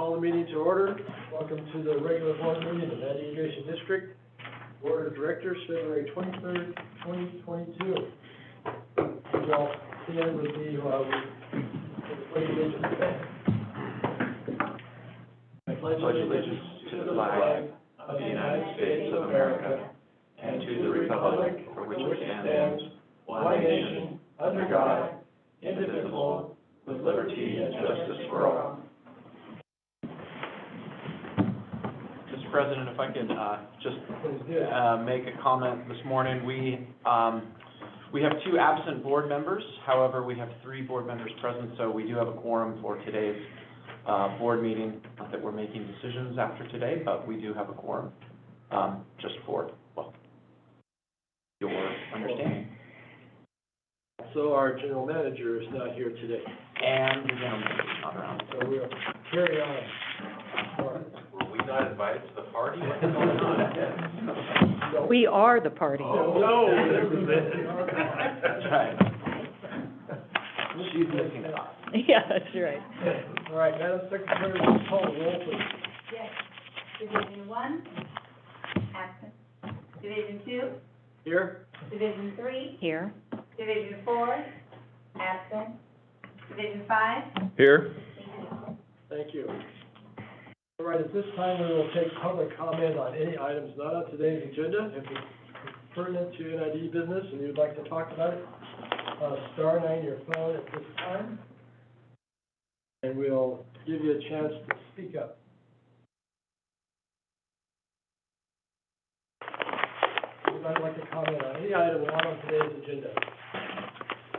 Call the meeting to order. Welcome to the regular board meeting of NID Irrigation District Board of Directors, February 23rd, 2022. You all stand with me while we pledge allegiance. I pledge allegiance to the flag of the United States of America and to the republic for which it stands, one nation, under God, indivisible, with liberty and justice for all. Mr. President, if I could just make a comment this morning. We have 2 absent board members. However, we have 3 board members present, so we do have a quorum for today's board meeting. Not that we're making decisions after today, but we do have a quorum, just for, well, your understanding. So our general manager is not here today. And the gentleman is not around. So we'll carry on. Were we not invited to the party? What's going on? We are the party. No. That's right. She's missing it off. Yeah, that's right. All right, Madam Secretary, please call the roll, please. Yes. Division 1, absent. Division 2, Here? Division 3, Here. Division 4, absent. Division 5. Here. Thank you. All right, at this time, we will take public comment on any items not on today's agenda. If it's pertinent to NID business and you'd like to talk about it, star 9 your phone at this time, and we'll give you a chance to speak up. Anybody like to comment on any item not on today's agenda?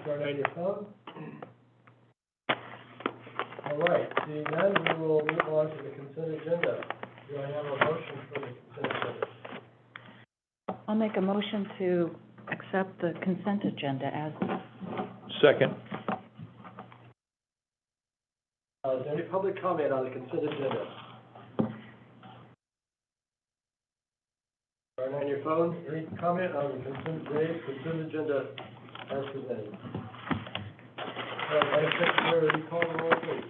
Star 9 your phone. All right, seeing none, we will move on to the consent agenda. Do I have a motion for the consent agenda? I'll make a motion to accept the consent agenda as. Second. Is there any public comment on the consent agenda? Right on your phone, any comment on the consent agenda as presented? All right, Madam Secretary, will you call the roll, please?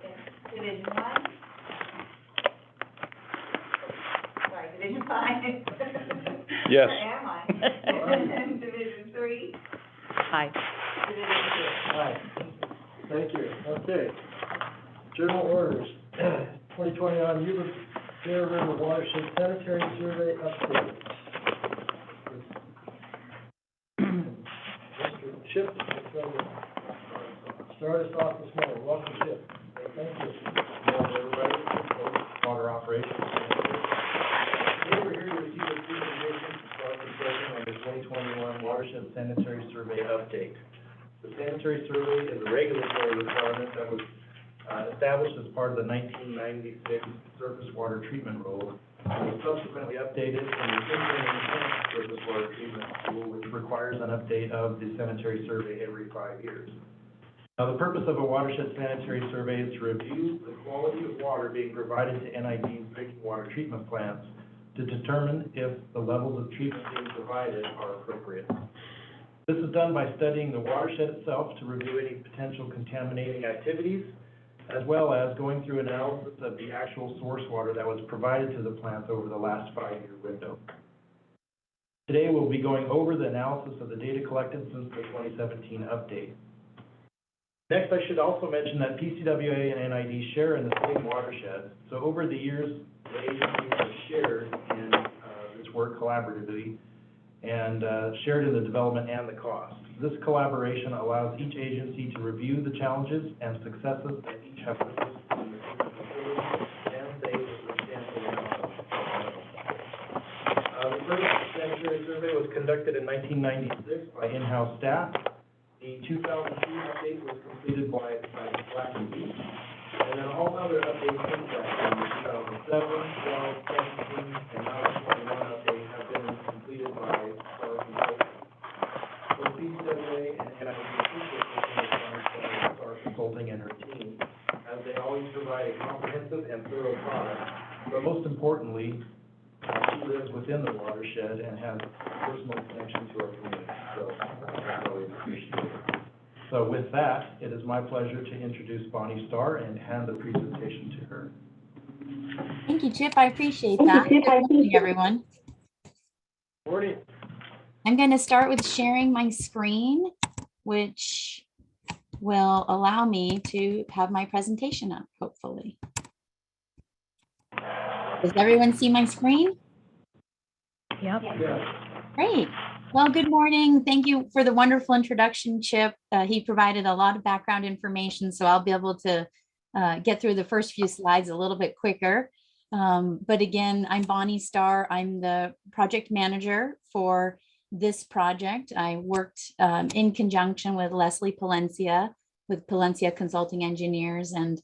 Yes. Division 1. Sorry, Division 5. Yes. Where am I? Division 3, Aye. Division Aye. Thank you. Okay. Journal orders, 2021 Yuba Bear River Watershed Sanitary Survey update. Mr. Chip is going to start us off this morning. Welcome, Chip. Thank you. Good morning, everybody. Water operations. Today we're here to receive a presentation to start the session on the 2021 Watershed Sanitary Survey update. The sanitary survey is a regulatory requirement that was established as part of the 1996 Surface Water Treatment Rule, and was subsequently updated in the enhanced Surface Water Treatment Rule, which requires an update of the sanitary survey every 5 years. Now, the purpose of a watershed sanitary survey is to review the quality of water being provided to NID's drinking water treatment plants to determine if the levels of treatment being provided are appropriate. This is done by studying the watershed itself to review any potential contaminating activities, as well as going through analysis of the actual source water that was provided to the plants over the last 5-year window. Today, we'll be going over the analysis of the data collected since the 2017 update. Next, I should also mention that PCWA and NID share in the same watershed. So over the years, the agencies have shared in this work collaboratively and shared in the development and the cost. This collaboration allows each agency to review the challenges and successes that each have witnessed in the facility and they substantially the first sanitary survey was conducted in 1996 by in-house staff. The 2002 update was completed by Black and Beach, and then all other updates since that, in 2007, 12, 17, and now the 21 update have been completed by Star Consulting. Both PCWA and NID appreciate Star Consulting and her team, as they always provide a comprehensive and thorough product, but most importantly, she lives within the watershed and has a personal connection to our community, so that's always appreciated. So with that, it is my pleasure to introduce Bonnie Starr and hand the presentation to her. Thank you, Chip. I appreciate that. Good morning, everyone. Morning. I'm going to start with sharing my screen, which will allow me to have my presentation up, hopefully. Does everyone see my screen? Yep. Yeah. Great. Well, good morning. Thank you for the wonderful introduction, Chip. He provided a lot of background information, so I'll be able to get through the first few slides a little bit quicker. But again, I'm Bonnie Starr. I'm the project manager for this project. I worked in conjunction with Leslie Palencia with Palencia Consulting Engineers, and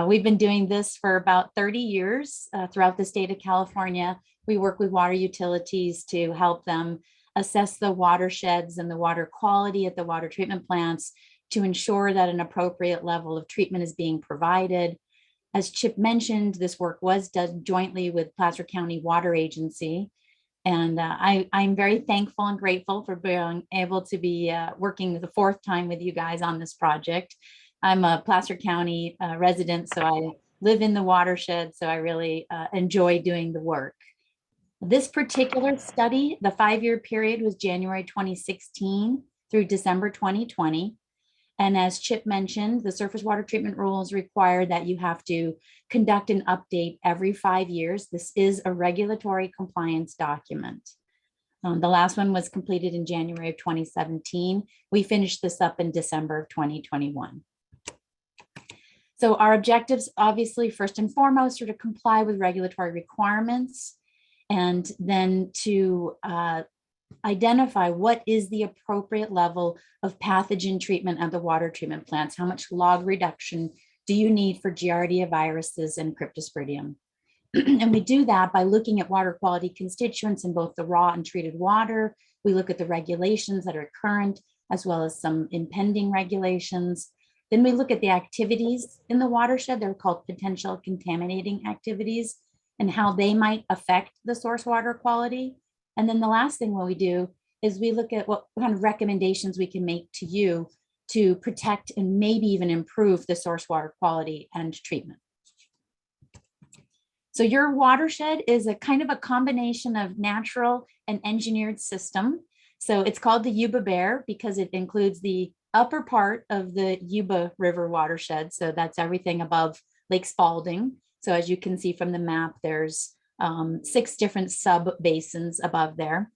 we've been doing this for about 30 years throughout the state of California. We work with water utilities to help them assess the watersheds and the water quality at the water treatment plants to ensure that an appropriate level of treatment is being provided. As Chip mentioned, this work was done jointly with Placer County Water Agency. And I'm very thankful and grateful for being able to be working the fourth time with you guys on this project. I'm a Placer County resident, so I live in the watershed, so I really enjoy doing the work. This particular study, the 5-year period was January 2016 through December 2020. And as Chip mentioned, the surface water treatment rules require that you have to conduct an update every 5 years. This is a regulatory compliance document. The last one was completed in January of 2017. We finished this up in December of 2021. So our objectives, obviously, first and foremost, are to comply with regulatory requirements, and then to identify what is the appropriate level of pathogen treatment at the water treatment plants. How much log reduction do you need for Giardia viruses and Cryptosporidium? And we do that by looking at water quality constituents in both the raw and treated water. We look at the regulations that are current, as well as some impending regulations. Then we look at the activities in the watershed. They're called potential contaminating activities, and how they might affect the source water quality. And then the last thing what we do is we look at what kind of recommendations we can make to you to protect and maybe even improve the source water quality and treatment. So your watershed is a kind of a combination of natural and engineered system. So it's called the Yuba Bear because it includes the upper part of the Yuba River watershed. So that's everything above Lake Spalding. So as you can see from the map, there's 6 different sub basins above there.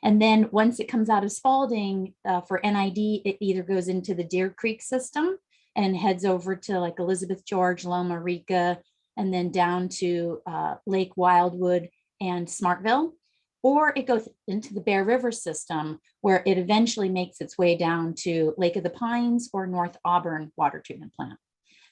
And then once it comes out of Spalding for NID, it either goes into the Deer Creek system and heads over to like Elizabeth George, Loma Rica, and then down to Lake Wildwood and Smartville, or it goes into the Bear River system where it eventually makes its way down to Lake of the Pines or North Auburn water treatment plant.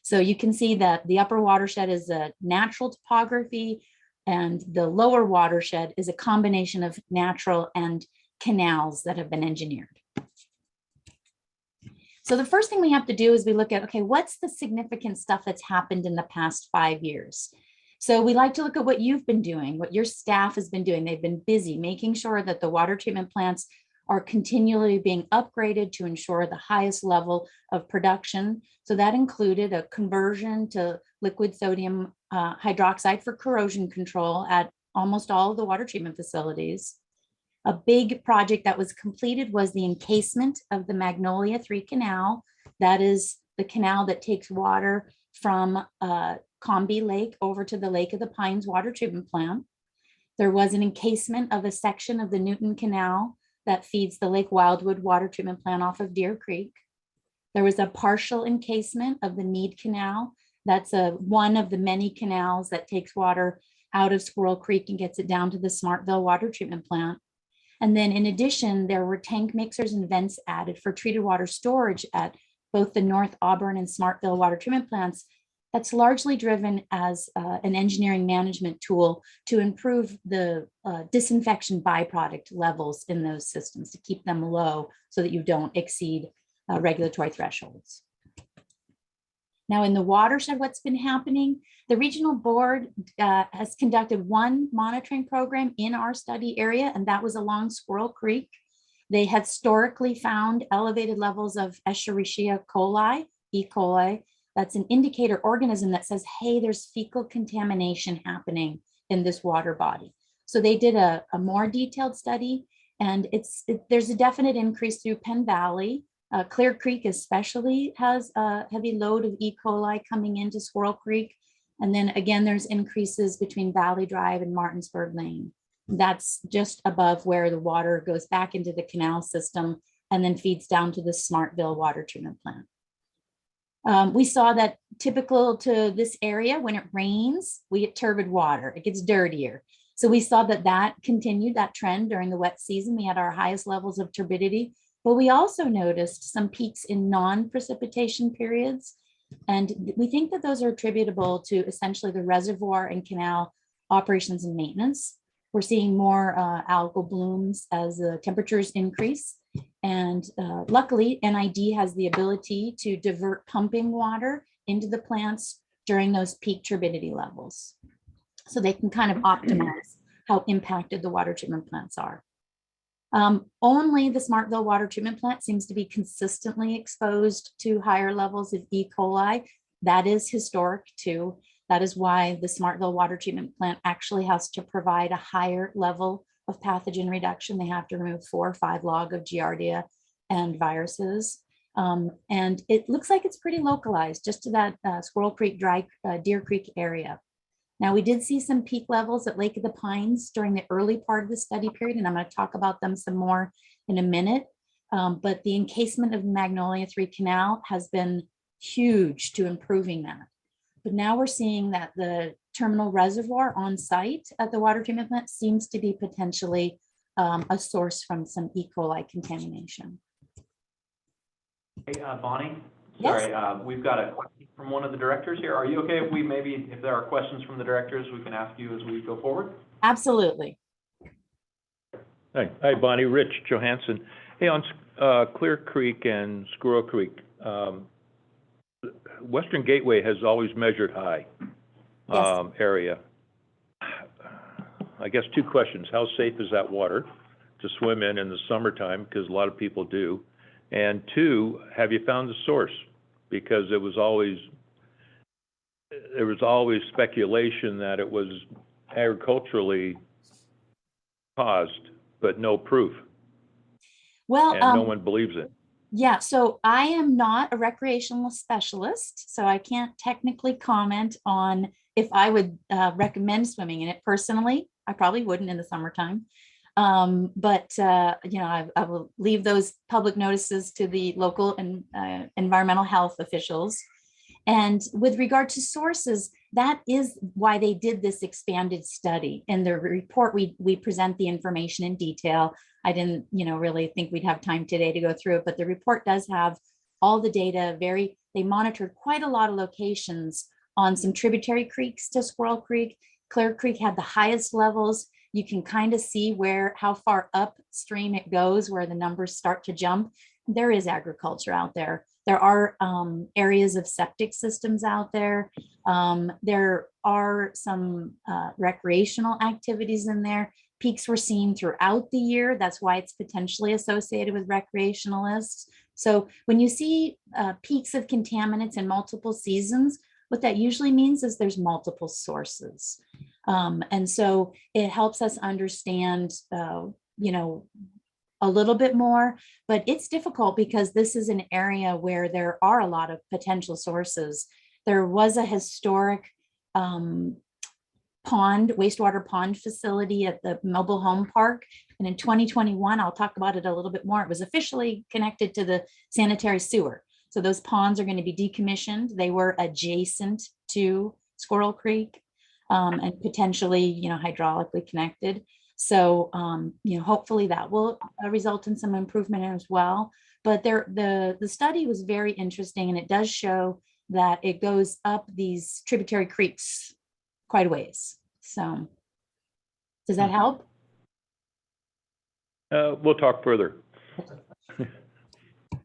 So you can see that the upper watershed is a natural topography, and the lower watershed is a combination of natural and canals that have been engineered. So the first thing we have to do is we look at, okay, what's the significant stuff that's happened in the past 5 years? So we like to look at what you've been doing, what your staff has been doing. They've been busy making sure that the water treatment plants are continually being upgraded to ensure the highest level of production. So that included a conversion to liquid sodium hydroxide for corrosion control at almost all of the water treatment facilities. A big project that was completed was the encasement of the Magnolia 3 Canal. That is the canal that takes water from Combi Lake over to the Lake of the Pines water treatment plant. There was an encasement of a section of the Newton Canal that feeds the Lake Wildwood water treatment plant off of Deer Creek. There was a partial encasement of the Mead Canal. That's one of the many canals that takes water out of Squirrel Creek and gets it down to the Smartville water treatment plant. And then in addition, there were tank mixers and vents added for treated water storage at both the North Auburn and Smartville water treatment plants. That's largely driven as an engineering management tool to improve the disinfection byproduct levels in those systems, to keep them low so that you don't exceed regulatory thresholds. Now in the watershed, what's been happening? The regional board has conducted one monitoring program in our study area, and that was along Squirrel Creek. They had historically found elevated levels of Escherichia coli, E. coli, That's an indicator organism that says, hey, there's fecal contamination happening in this water body. So they did a more detailed study, and there's a definite increase through Penn Valley. Clear Creek especially has a heavy load of E. coli coming into Squirrel Creek. And then again, there's increases between Valley Drive and Martinsburg Lane. That's just above where the water goes back into the canal system and then feeds down to the Smartville water treatment plant. We saw that typical to this area, when it rains, we get turbid water, it gets dirtier. So we saw that continued, that trend during the wet season. We had our highest levels of turbidity, but we also noticed some peaks in non-precipitation periods. And we think that those are attributable to essentially the reservoir and canal operations and maintenance. We're seeing more algal blooms as the temperatures increase. And luckily, NID has the ability to divert pumping water into the plants during those peak turbidity levels. So they can kind of optimize how impacted the water treatment plants are. Only the Smartville water treatment plant seems to be consistently exposed to higher levels of E. coli. That is historic too. That is why the Smartville water treatment plant actually has to provide a higher level of pathogen reduction. They have to remove 4 or 5 log of Giardia and viruses. And it looks like it's pretty localized just to that Squirrel Creek, Deer Creek area. Now, we did see some peak levels at Lake of the Pines during the early part of the study period, and I'm going to talk about them some more in a minute. But the encasement of Magnolia 3 Canal has been huge to improving that. But now we're seeing that the terminal reservoir on site at the water treatment plant seems to be potentially a source from some E. coli contamination. Hey, Bonnie? Yes. Sorry, we've got a question from one of the directors here. Are you okay if we if there are questions from the directors, we can ask you as we go forward? Absolutely. Hi, Bonnie. Rich Johansson. Hey, on Clear Creek and Squirrel Creek, Western Gateway has always measured high Yes. area. I guess 2 questions. How safe is that water to swim in the summertime? Because a lot of people do. And 2, have you found the source? Because there was always speculation that it was agriculturally caused, but no proof. Well, and no one believes it. Yeah, so I am not a recreational specialist, so I can't technically comment on if I would recommend swimming in it personally. I probably wouldn't in the summertime. But you know, I will leave those public notices to the local and environmental health officials. And with regard to sources, that is why they did this expanded study. In the report, we present the information in detail. I didn't, really think we'd have time today to go through it, but the report does have all the data. They monitored quite a lot of locations on some tributary creeks to Squirrel Creek. Clear Creek had the highest levels. You can kind of see how far upstream it goes, where the numbers start to jump. There is agriculture out there. There are areas of septic systems out there. There are some recreational activities in there. Peaks were seen throughout the year. That's why it's potentially associated with recreationalists. So when you see peaks of contaminants in multiple seasons, what that usually means is there's multiple sources. And so it helps us understand, a little bit more, but it's difficult because this is an area where there are a lot of potential sources. There was a historic wastewater pond facility at the mobile home park. And in 2021, I'll talk about it a little bit more. It was officially connected to the sanitary sewer. So those ponds are going to be decommissioned. They were adjacent to Squirrel Creek and potentially, hydraulically connected. So, hopefully that will result in some improvement as well. But the study was very interesting, and it does show that it goes up these tributary creeks quite a ways. So does that help? We'll talk further.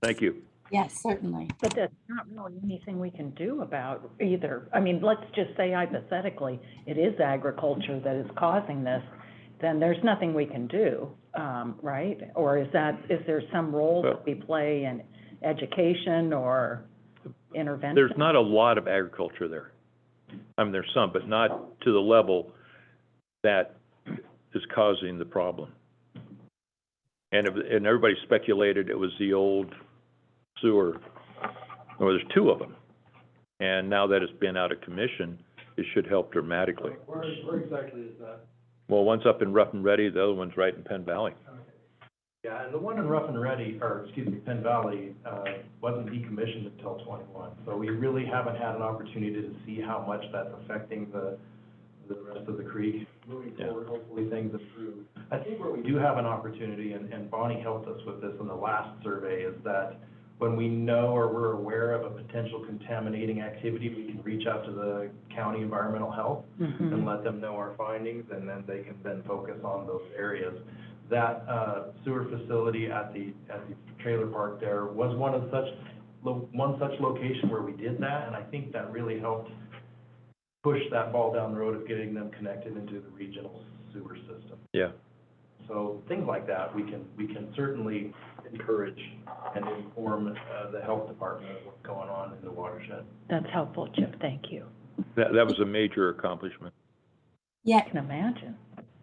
Thank you. Yes, certainly. But that's not really anything we can do about either. I mean, let's just say hypothetically, it is agriculture that is causing this, then there's nothing we can do, right? Or is there some role that we play in education or? intervention? There's not a lot of agriculture there. I mean, there's some, but not to the level that is causing the problem. And everybody speculated it was the old sewer, well, there's two of them. And now that it's been out of commission, it should help dramatically. Where exactly is that? Well, one's up in Rough and Ready, the other one's right in Penn Valley. Yeah, and the one in Rough and Ready, or excuse me, Penn Valley, wasn't decommissioned until '21. So we really haven't had an opportunity to see how much that's affecting the rest of the creek. Moving Yeah. forward, hopefully things improve. I think where we do have an opportunity, and Bonnie helped us with this in the last survey, is that when we know or we're aware of a potential contaminating activity, we can reach out to the county environmental health and let them know our findings, and then they can then focus on those areas. That sewer facility at the trailer park there was one such location where we did that, and I think that really helped push that ball down the road of getting them connected into the regional sewer system. Yeah. So things like that, we can certainly encourage and inform the health department of what's going on in the watershed. That's helpful, Chip, thank you. That was a major accomplishment. Yeah, I can imagine.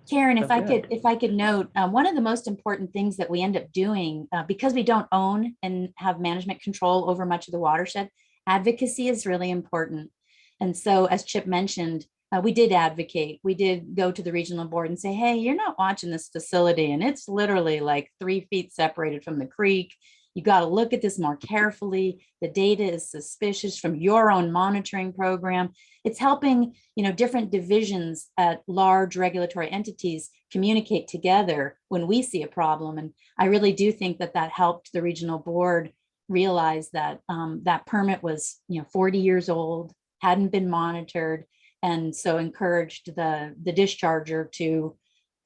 Karen, So good. if I could note, one of the most important things that we end up doing, because we don't own and have management control over much of the watershed, advocacy is really important. And so, as Chip mentioned, we did advocate. We did go to the regional board and say, hey, you're not watching this facility, and it's literally like 3 feet separated from the creek. You got to look at this more carefully. The data is suspicious from your own monitoring program. It's helping, different divisions at large regulatory entities communicate together when we see a problem. And I really do think that helped the regional board realize that that permit was, 40 years old, hadn't been monitored, and so encouraged the discharger to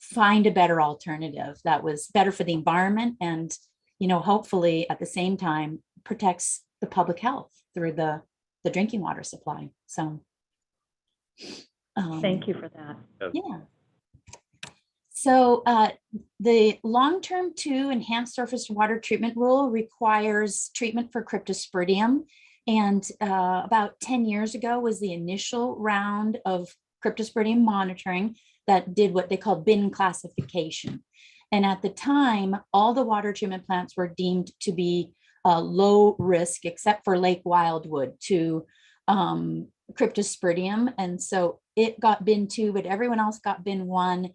find a better alternative that was better for the environment and, hopefully at the same time protects the public health through the drinking water supply. So. Thank you for that. Yeah. So the long-term 2 enhanced surface water treatment rule requires treatment for cryptosporidium. And about 10 years ago was the initial round of cryptosporidium monitoring that did what they call bin classification. And at the time, all the water treatment plants were deemed to be low risk, except for Lake Wildwood, to cryptosporidium. And so it got bin 2, but everyone else got bin 1.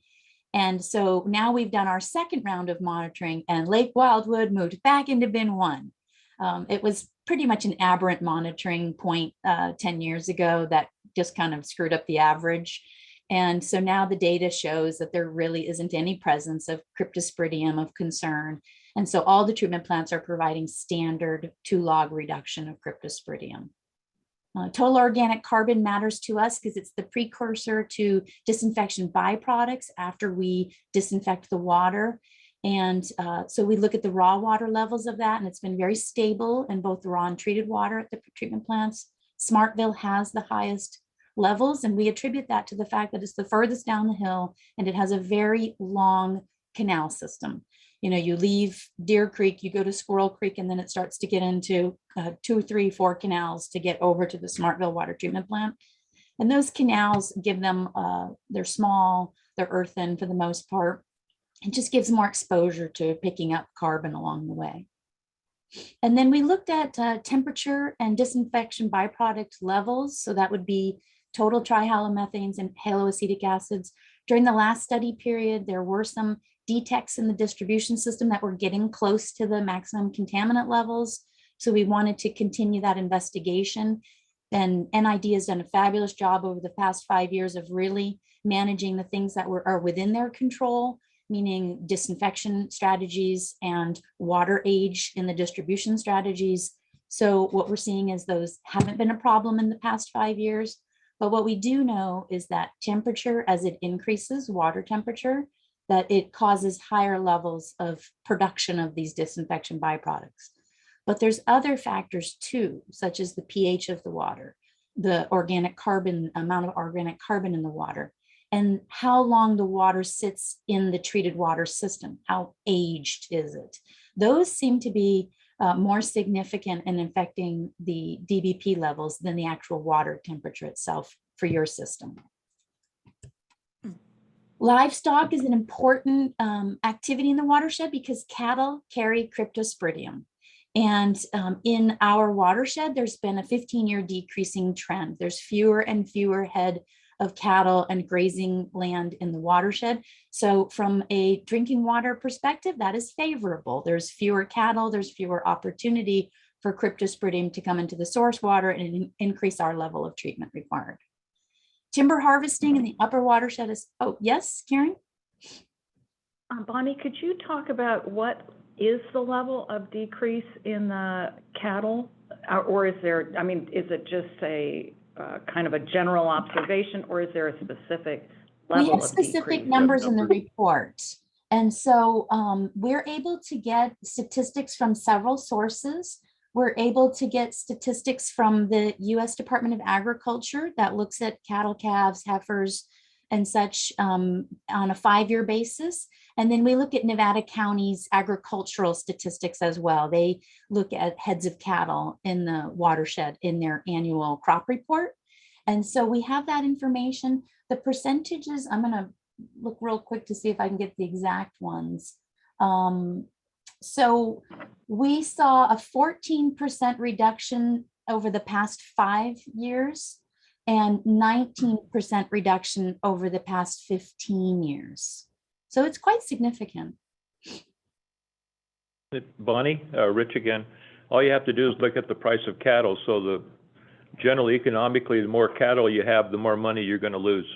And so now we've done our second round of monitoring, and Lake Wildwood moved back into bin 1. It was pretty much an aberrant monitoring point 10 years ago that just kind of screwed up the average. And so now the data shows that there really isn't any presence of cryptosporidium of concern. And so all the treatment plants are providing standard 2-log reduction of cryptosporidium. Total organic carbon matters to us because it's the precursor to disinfection byproducts after we disinfect the water. And so we look at the raw water levels of that, and it's been very stable in both raw and treated water at the treatment plants. Smartville has the highest levels, and we attribute that to the fact that it's the furthest down the hill and it has a very long canal system. You leave Deer Creek, you go to Squirrel Creek, and then it starts to get into 2, 3, 4 canals to get over to the Smartville water treatment plant. And those canals give them, they're small, they're earthen for the most part. It just gives more exposure to picking up carbon along the way. And then we looked at temperature and disinfection byproduct levels. So that would be total trihalomethanes and haloacetic acids. During the last study period, there were some detects in the distribution system that were getting close to the maximum contaminant levels. So we wanted to continue that investigation. And NID has done a fabulous job over the past 5 years of really managing the things that are within their control, meaning disinfection strategies and water age in the distribution strategies. So what we're seeing is those haven't been a problem in the past 5 years. But what we do know is that temperature, as it increases, water temperature, that it causes higher levels of production of these disinfection byproducts. But there's other factors too, such as the pH of the water, the organic carbon, amount of organic carbon in the water, and how long the water sits in the treated water system. How aged is it? Those seem to be more significant in affecting the DBP levels than the actual water temperature itself for your system. Livestock is an important activity in the watershed because cattle carry cryptosporidium. And in our watershed, there's been a 15-year decreasing trend. There's fewer and fewer head of cattle and grazing land in the watershed. So from a drinking water perspective, that is favorable. There's fewer cattle, there's fewer opportunity for cryptosporidium to come into the source water and increase our level of treatment required. Timber harvesting in the upper watershed is, oh, yes, Karen? Bonnie, could you talk about what is the level of decrease in the cattle? Or is there, I mean, is it just a kind of a general observation, or is there a specific level We have of specific decrease? numbers in the report. And so we're able to get statistics from several sources. We're able to get statistics from the US Department of Agriculture that looks at cattle, calves, heifers, and such on a 5-year basis. And then we look at Nevada County's agricultural statistics as well. They look at heads of cattle in the watershed in their annual crop report. And so we have that information. The percentages, I'm gonna look real quick to see if I can get the exact ones. So we saw a 14% reduction over the past 5 years and 19% reduction over the past 15 years. So it's quite significant. Bonnie, Rich again, all you have to do is look at the price of cattle. So generally economically, the more cattle you have, the more money you're going to lose.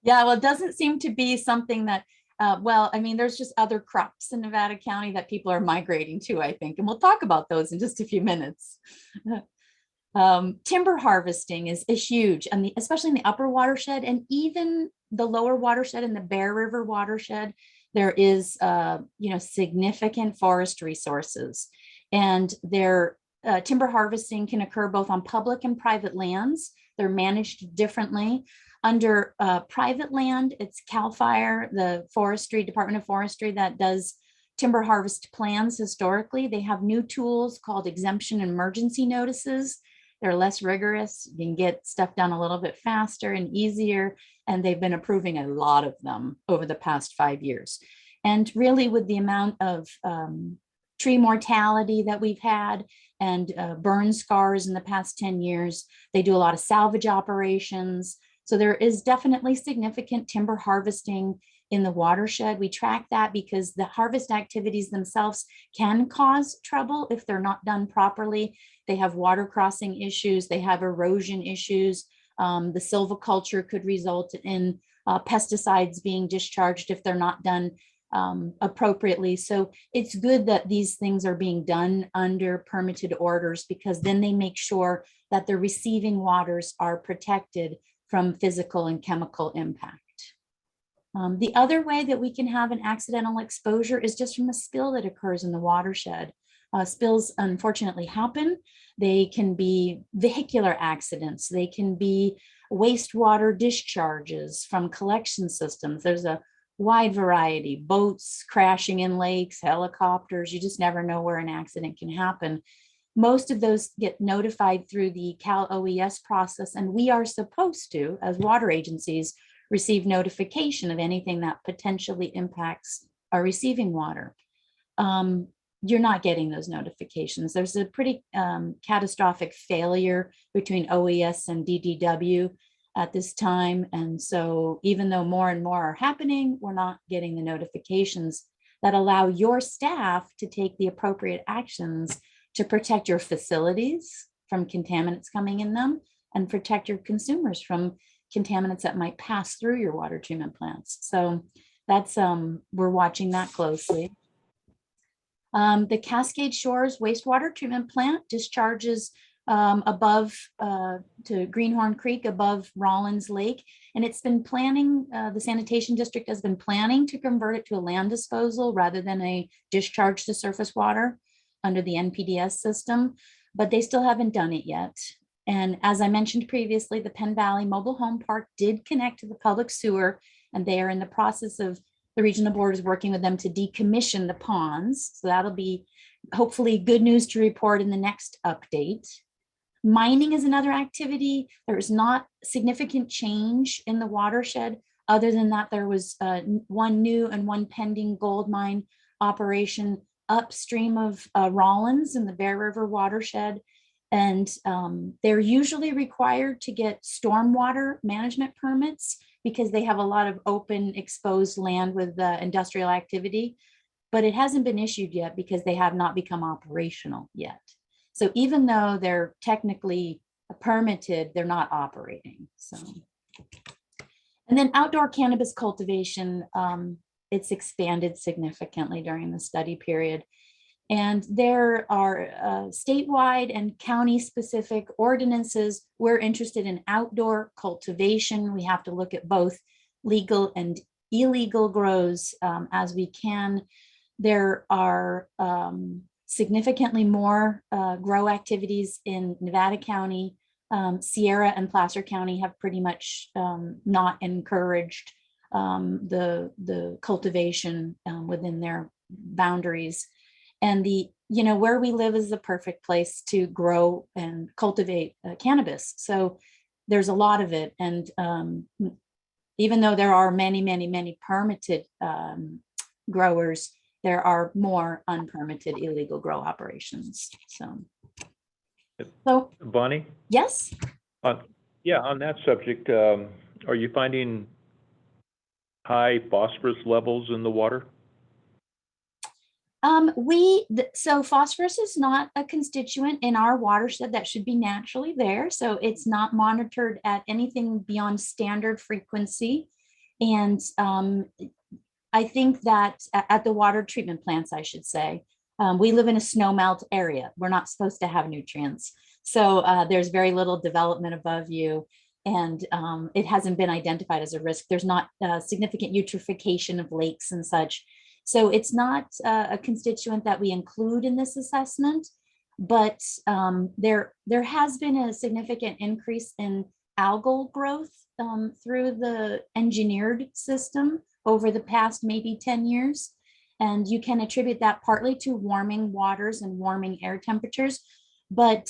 Yeah, well, it doesn't seem to be something that, well, I mean, there's just other crops in Nevada County that people are migrating to, I think, and we'll talk about those in just a few minutes. Timber harvesting is huge, and especially in the upper watershed and even the lower watershed and the Bear River watershed. There is, significant forest resources, and timber harvesting can occur both on public and private lands. They're managed differently. Under private land, it's CAL FIRE, the Department of Forestry, that does timber harvest plans historically. They have new tools called exemption and emergency notices. They're less rigorous. You can get stuff done a little bit faster and easier, and they've been approving a lot of them over the past 5 years. And really, with the amount of tree mortality that we've had and burn scars in the past 10 years, they do a lot of salvage operations. So there is definitely significant timber harvesting in the watershed. We track that because the harvest activities themselves can cause trouble if they're not done properly. They have water crossing issues, they have erosion issues. The silviculture could result in pesticides being discharged if they're not done appropriately. So it's good that these things are being done under permitted orders, because then they make sure that the receiving waters are protected from physical and chemical impact. The other way that we can have an accidental exposure is just from a spill that occurs in the watershed. Spills unfortunately happen. They can be vehicular accidents. They can be wastewater discharges from collection systems. There's a wide variety, boats crashing in lakes, helicopters. You just never know where an accident can happen. Most of those get notified through the Cal OES process, and we are supposed to, as water agencies, receive notification of anything that potentially impacts our receiving water. You're not getting those notifications. There's a pretty catastrophic failure between OES and DDW at this time. And so even though more and more are happening, we're not getting the notifications that allow your staff to take the appropriate actions to protect your facilities from contaminants coming in them and protect your consumers from contaminants that might pass through your water treatment plants. So that's, we're watching that closely. The Cascade Shores wastewater treatment plant discharges above to Greenhorn Creek above Rollins Lake. And it's been planning, the sanitation district has been planning to convert it to a land disposal rather than a discharge to surface water under the NPDS system, but they still haven't done it yet. And as I mentioned previously, the Penn Valley Mobile Home Park did connect to the public sewer, and they are in the process of The regional board is working with them to decommission the ponds. So that'll be hopefully good news to report in the next update. Mining is another activity. There is not significant change in the watershed. Other than that, there was one new and one pending gold mine operation upstream of Rollins in the Bear River watershed. And they're usually required to get stormwater management permits because they have a lot of open exposed land with industrial activity, but it hasn't been issued yet because they have not become operational yet. So even though they're technically permitted, they're not operating. So, and then outdoor cannabis cultivation, it's expanded significantly during the study period. And there are statewide and county-specific ordinances. We're interested in outdoor cultivation. We have to look at both legal and illegal grows as we can. There are significantly more grow activities in Nevada County. Sierra and Placer County have pretty much not encouraged the cultivation within their boundaries. And where we live is the perfect place to grow and cultivate cannabis. So there's a lot of it. And even though there are many, many, many permitted growers, there are more unpermitted illegal grow operations. So Bonnie? Yes. Yeah, on that subject, are you finding high phosphorus levels in the water? So phosphorus is not a constituent in our watershed that should be naturally there. So it's not monitored at anything beyond standard frequency. And I think that at the water treatment plants, I should say, we live in a snowmelt area. We're not supposed to have nutrients. So there's very little development above you. And it hasn't been identified as a risk. There's not significant eutrophication of lakes and such. So it's not a constituent that we include in this assessment, but there has been a significant increase in algal growth through the engineered system over the past maybe 10 years. And you can attribute that partly to warming waters and warming air temperatures, but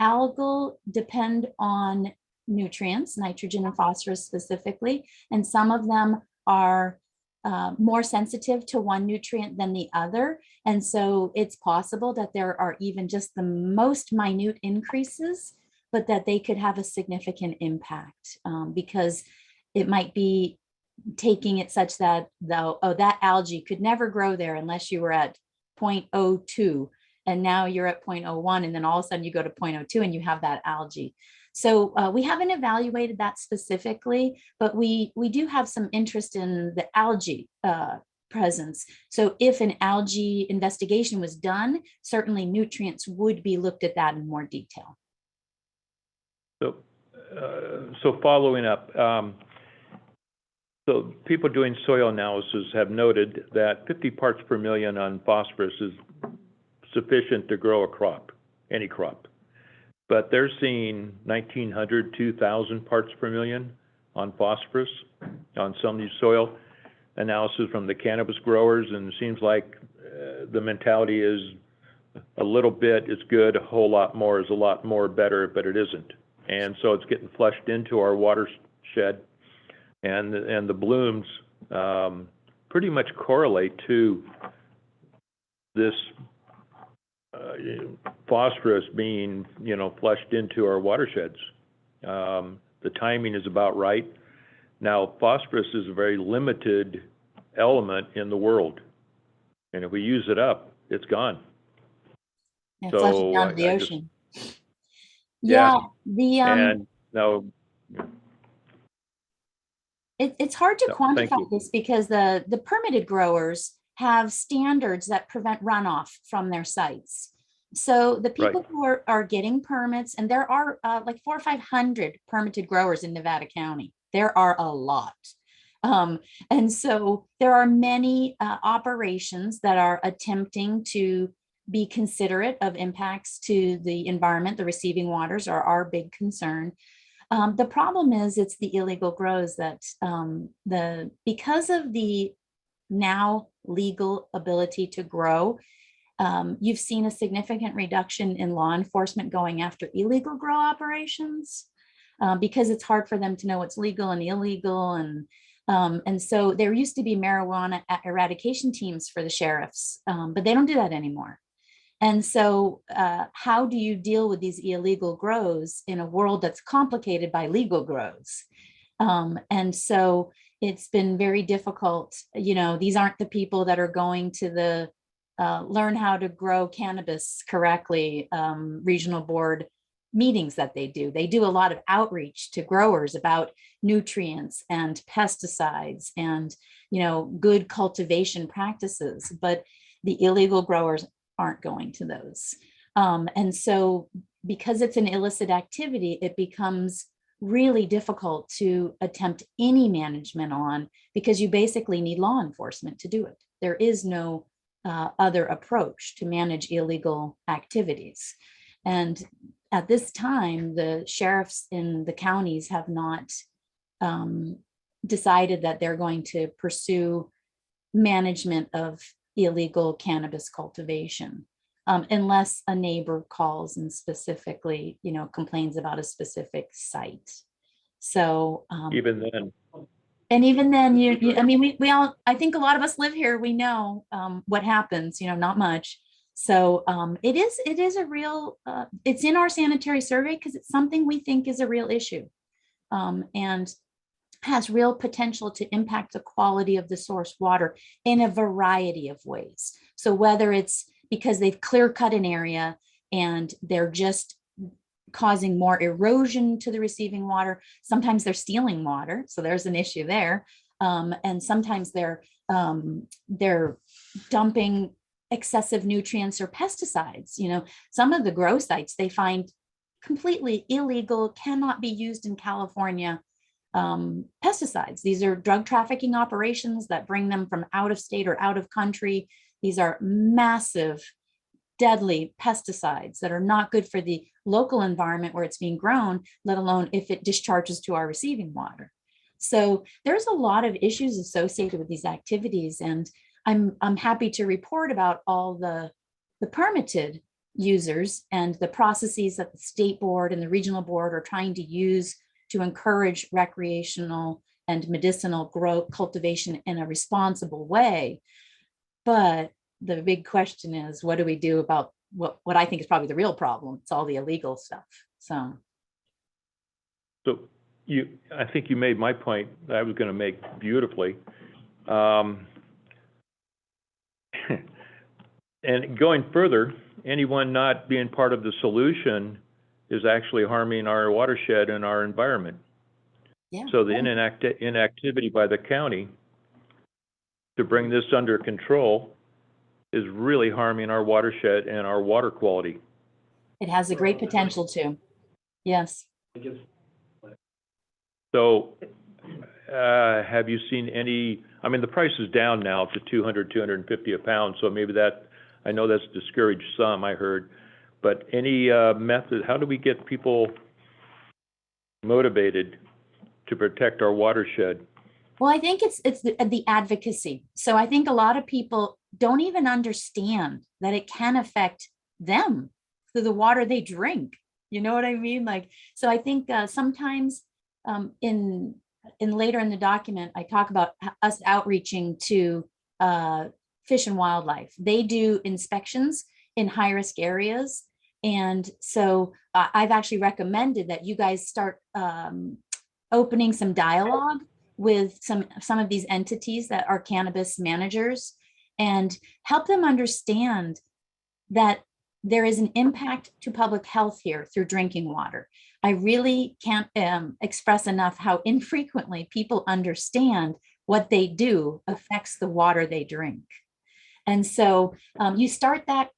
algal depend on nutrients, nitrogen and phosphorus specifically, and some of them are more sensitive to one nutrient than the other. And so it's possible that there are even just the most minute increases, but that they could have a significant impact because it might be taking it such that that algae could never grow there unless you were at 0.02 and now you're at 0.01 and then all of a sudden you go to 0.02 and you have that algae. So we haven't evaluated that specifically, but we do have some interest in the algae presence. So if an algae investigation was done, certainly nutrients would be looked at that in more detail. So following up, so people doing soil analysis have noted that 50 parts per million on phosphorus is sufficient to grow a crop, any crop. But they're seeing 1,900, 2,000 parts per million on phosphorus on some of these soil analysis from the cannabis growers, and it seems like the mentality is a little bit is good, a whole lot more is a lot more better, but it isn't. And so it's getting flushed into our watershed, and the blooms pretty much correlate to this phosphorus being, flushed into our watersheds. The timing is about right. Now, phosphorus is a very limited element in the world, and if we use it up, it's gone. Yeah, So, flush it down to the I ocean. Yeah. The And now, it's hard to No, thank quantify you. this because the permitted growers have standards that prevent runoff from their sites. So the people Right. who are getting permits, and there are like 400 or 500 permitted growers in Nevada County. There are a lot. And so there are many operations that are attempting to be considerate of impacts to the environment. The receiving waters are our big concern. The problem is it's the illegal grows that because of the now legal ability to grow. You've seen a significant reduction in law enforcement going after illegal grow operations because it's hard for them to know what's legal and illegal. And so there used to be marijuana eradication teams for the sheriffs, but they don't do that anymore. And so how do you deal with these illegal grows in a world that's complicated by legal grows? And so it's been very difficult. You know, these aren't the people that are going to the learn how to grow cannabis correctly regional board meetings that they do. They do a lot of outreach to growers about nutrients and pesticides and, you know, good cultivation practices, but the illegal growers aren't going to those. And so because it's an illicit activity, it becomes really difficult to attempt any management on, because you basically need law enforcement to do it. There is no other approach to manage illegal activities. And at this time, the sheriffs in the counties have not decided that they're going to pursue management of illegal cannabis cultivation, unless a neighbor calls and specifically, you know, complains about a specific site. So Even then, and even then, I mean, we all, I think a lot of us live here, we know what happens, you know, not much. So it is a real, it's in our sanitary survey because it's something we think is a real issue and has real potential to impact the quality of the source water in a variety of ways. So whether it's because they've clear cut an area and they're just causing more erosion to the receiving water, sometimes they're stealing water, so there's an issue there, and sometimes they're dumping excessive nutrients or pesticides. You know, some of the grow sites they find completely illegal, cannot be used in California pesticides. These are drug trafficking operations that bring them from out of state or out of country. These are massive, deadly pesticides that are not good for the local environment where it's being grown, let alone if it discharges to our receiving water. So there's a lot of issues associated with these activities, and I'm happy to report about all the permitted users and the processes that the state board and the regional board are trying to use to encourage recreational and medicinal growth cultivation in a responsible way. But the big question is, what do we do about what I think is probably the real problem? It's all the illegal stuff. So I think you made my point that I was going to make beautifully. And going further, anyone not being part of the solution is actually harming our watershed and our environment. yeah. So the inactivity by the county to bring this under control is really harming our watershed and our water quality. It has a great potential to. Yes. So have you seen any, I mean, the price is down now to 200, 250 a pound. So maybe that, I know that's discouraged some, I heard, but any method, how do we get people motivated to protect our watershed? Well, I think it's the advocacy. So I think a lot of people don't even understand that it can affect them through the water they drink. You know what I mean? Like, so I think sometimes in later in the document, I talk about us outreaching to Fish and Wildlife. They do inspections in high risk areas. And so I've actually recommended that you guys start opening some dialogue with some of these entities that are cannabis managers and help them understand that there is an impact to public health here through drinking water. I really can't express enough how infrequently people understand what they do affects the water they drink. And so you start that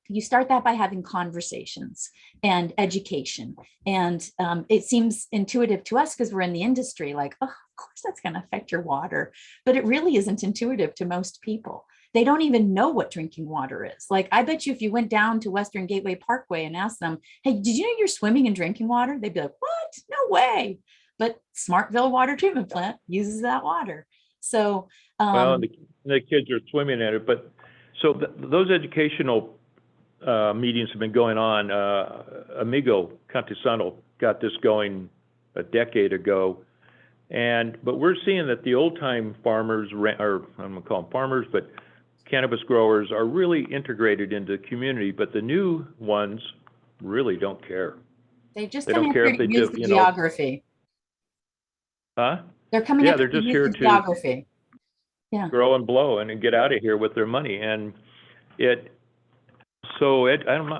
by having conversations and education. And it seems intuitive to us because we're in the industry, like, oh, of course that's going to affect your water. But it really isn't intuitive to most people. They don't even know what drinking water is. Like, I bet you if you went down to Western Gateway Parkway and asked them, hey, did you know you're swimming in drinking water? They'd be like, what? No way. But Smartville Water Treatment Plant uses that water. So, Well, and the kids are swimming at it, but, so those educational, meetings have been going on. Amigo Cantisano got this going a decade ago. But we're seeing that the old-time farmers, or I'm gonna call them farmers, but cannabis growers are really integrated into the community, but the new ones really don't care. they just They come don't in care here if to they use do, the you know, geography. huh? They're coming Yeah, in they're to just use here the to geography. Yeah. grow and blow and then get out of here with their money. And I'm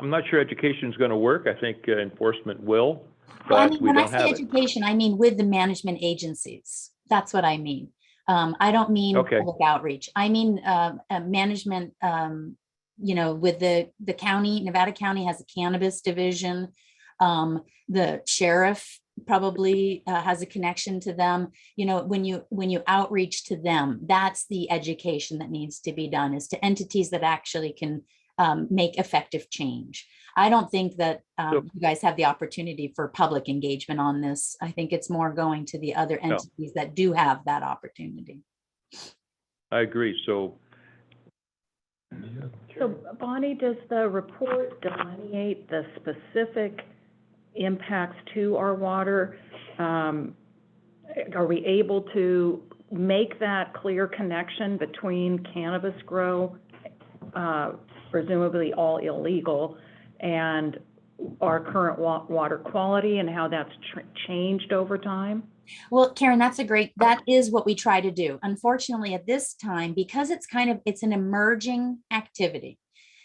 not sure education's gonna work. I think enforcement will, Well, I but mean, we when I don't say have it. education, I mean with the management agencies. That's what I mean. I don't mean Okay. public outreach. I mean, management, with the county, Nevada County has a cannabis division. The sheriff probably has a connection to them. When you outreach to them, that's the education that needs to be done, is to entities that actually can make effective change. I don't think that you guys have the opportunity for public engagement on this. I think it's more going to the other No. entities that do have that opportunity. I agree. So, So Bonnie, does the report delineate the specific impacts to our water? Are we able to make that clear connection between cannabis grow, presumably all illegal, and our current water quality and how that's changed over time? Well, Karen, that is what we try to do. Unfortunately, at this time, because it's an emerging activity.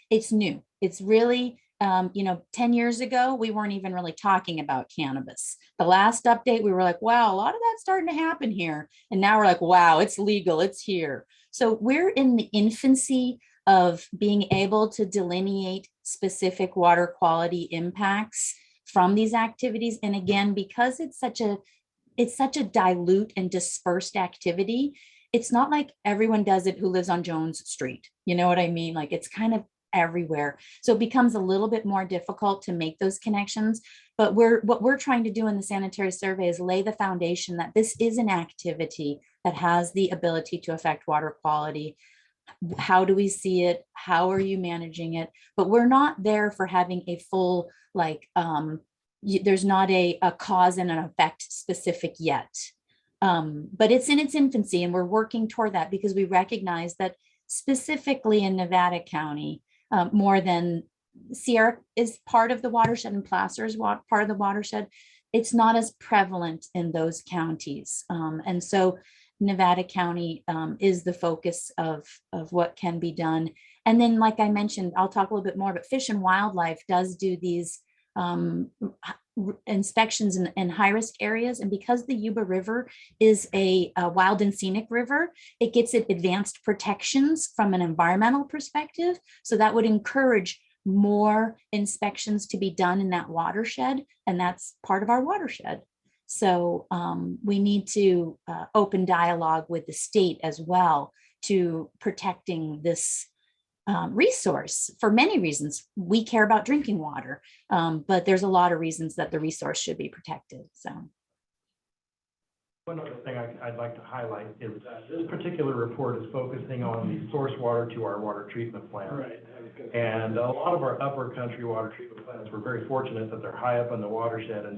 It's new. It's really, 10 years ago, we weren't even really talking about cannabis. The last update, we were like, wow, a lot of that's starting to happen here. And now we're like, wow, it's legal, it's here. So we're in the infancy of being able to delineate specific water quality impacts from these activities. And again, because it's such a dilute and dispersed activity, it's not like everyone does it who lives on Jones Street. You know what I mean? Like, it's kind of everywhere. So it becomes a little bit more difficult to make those connections. But what we're trying to do in the sanitary survey is lay the foundation that this is an activity that has the ability to affect water quality. How do we see it? How are you managing it? But we're not there for having a full, there's not a cause and an effect specific yet. But it's in its infancy, and we're working toward that because we recognize that specifically in Nevada County, more than Sierra is part of the watershed and Placer is part of the watershed, it's not as prevalent in those counties. And so Nevada County is the focus of what can be done. And then, like I mentioned, I'll talk a little bit more, but Fish and Wildlife does do these inspections in high-risk areas. And because the Yuba River is a wild and scenic river, it gets advanced protections from an environmental perspective. So that would encourage more inspections to be done in that watershed, and that's part of our watershed. So we need to open dialogue with the state as well to protecting this resource for many reasons. We care about drinking water, but there's a lot of reasons that the resource should be protected. So one other thing I'd like to highlight is that this particular report is focusing on the source water to our water treatment plant. Right. And a lot of our upper country water treatment plants, we're very fortunate that they're high up in the watershed and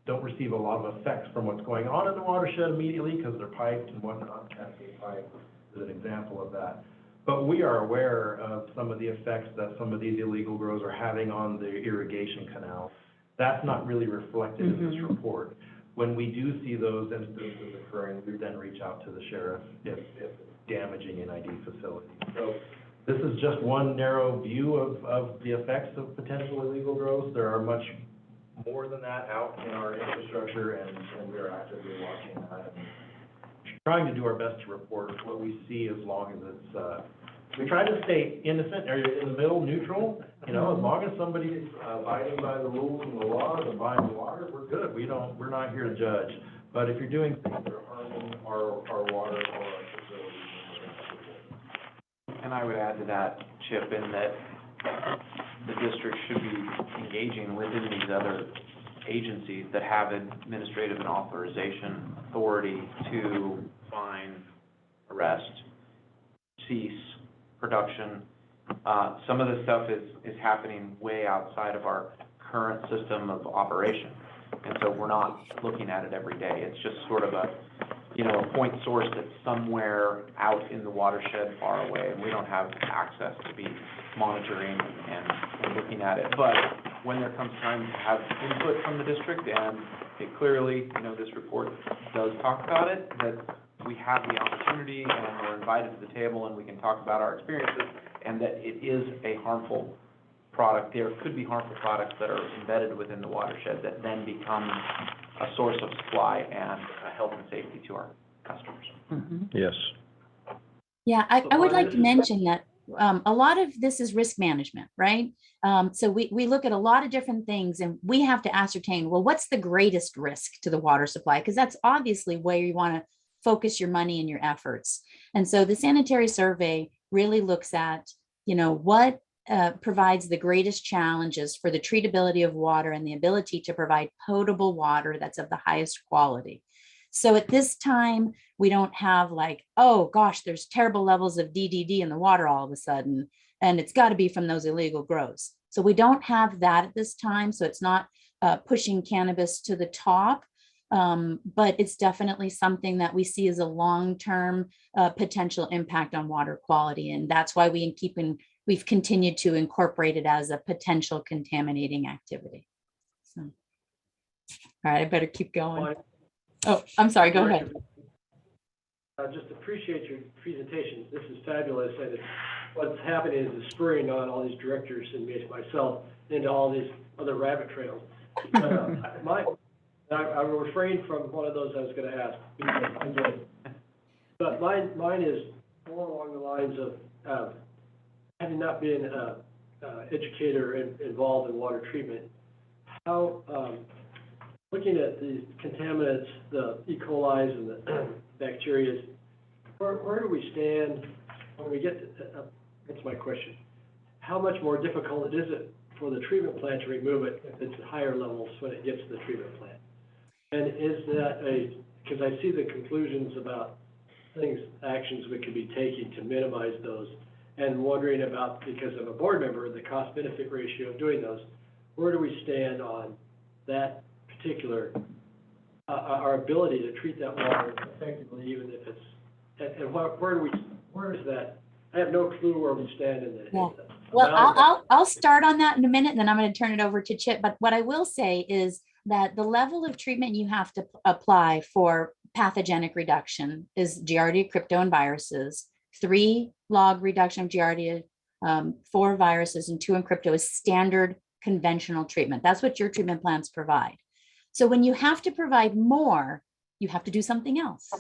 don't receive a lot of effects from what's going on in the watershed immediately because they're piped and whatnot. Cascade pipe is an example of that. But we are aware of some of the effects that some of these illegal grows are having on the irrigation canal. That's not really reflected in this report. When we do see those instances occurring, we then reach out to the sheriff if it's damaging NID facilities. So this is just one narrow view of the effects of potential illegal grows. There are much more than that out in our infrastructure, and we are actively watching that and trying to do our best to report what we see, as long as it's, we try to stay innocent, or in the middle, neutral, as long as somebody's abiding by the rules and the laws and buying the water, we're good. We're not here to judge. But if you're doing things that are harming our water or our facilities. And I would add to that, Chip, in that the district should be engaging within these other agencies that have administrative and authorization authority to fine arrest, cease, production. Some of this stuff is happening way outside of our current system of operation. And so we're not looking at it every day. It's just sort of a point source that's somewhere out in the watershed far away, and we don't have access to be monitoring and looking at it. But when there comes time to have input from the district, and it clearly, this report does talk about it, that we have the opportunity and we're invited to the table and we can talk about our experiences, and that it is a harmful product. There could be harmful products that are embedded within the watershed that then become a source of supply and health and safety to our customers. Yes. Yeah, I would like to mention that a lot of this is risk management, right? So we look at a lot of different things, and we have to ascertain, well, what's the greatest risk to the water supply? Because that's obviously where you want to focus your money and your efforts. And so the sanitary survey really looks at, what provides the greatest challenges for the treatability of water and the ability to provide potable water that's of the highest quality. So at this time, we don't have like, oh gosh, there's terrible levels of DDD in the water all of a sudden, and it's got to be from those illegal grows. So we don't have that at this time. So it's not pushing cannabis to the top, but it's definitely something that we see as a long-term potential impact on water quality. And that's why we've continued to incorporate it as a potential contaminating activity. So, all right, I better keep going. Oh, I'm sorry, go ahead. I just appreciate your presentation. This is fabulous. And what's happening is it's spurring on all these directors and myself into all these other rabbit trails. I will refrain from one of those I was going to ask, because I get it. But mine is more along the lines of having not been an educator involved in water treatment, how, looking at the contaminants, the E. coli's and the bacteria, where do we stand when we get to, that's my question. How much more difficult is it for the treatment plant to remove it if it's at higher levels when it gets to the treatment plant? And is that because I see the conclusions about actions we could be taking to minimize those, and wondering about, because I'm a board member, the cost-benefit ratio of doing those, where do we stand on that particular, our ability to treat that water effectively, even if it's, and where is that? I have no clue where we stand in the. Yeah. Well, I'll start on that in a minute, and then I'm going to turn it over to Chip. But what I will say is that the level of treatment you have to apply for pathogenic reduction is Giardia, crypto, and viruses. 3 log reduction of Giardia, 4 viruses, and 2 in crypto is standard conventional treatment. That's what your treatment plans provide. So when you have to provide more, you have to do something else.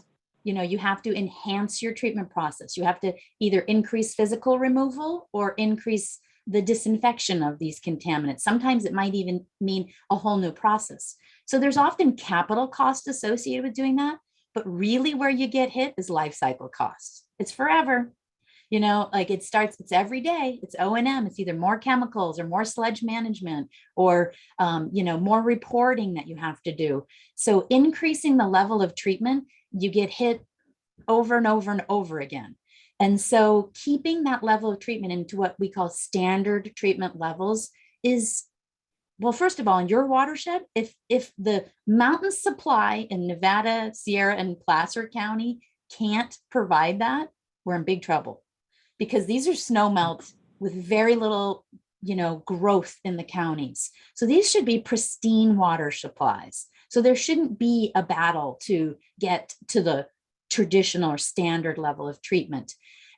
You have to enhance your treatment process. You have to either increase physical removal or increase the disinfection of these contaminants. Sometimes it might even mean a whole new process. So there's often capital cost associated with doing that, but really where you get hit is life cycle costs. It's forever. Like it's every day, it's O&M, it's either more chemicals or more sludge management or, more reporting that you have to do. So increasing the level of treatment, you get hit over and over and over again. And so keeping that level of treatment into what we call standard treatment levels is, well, first of all, in your watershed, if the mountain supply in Nevada, Sierra, and Placer County can't provide that, we're in big trouble, because these are snow melts with very little, growth in the counties. So these should be pristine water supplies. So there shouldn't be a battle to get to the traditional or standard level of treatment.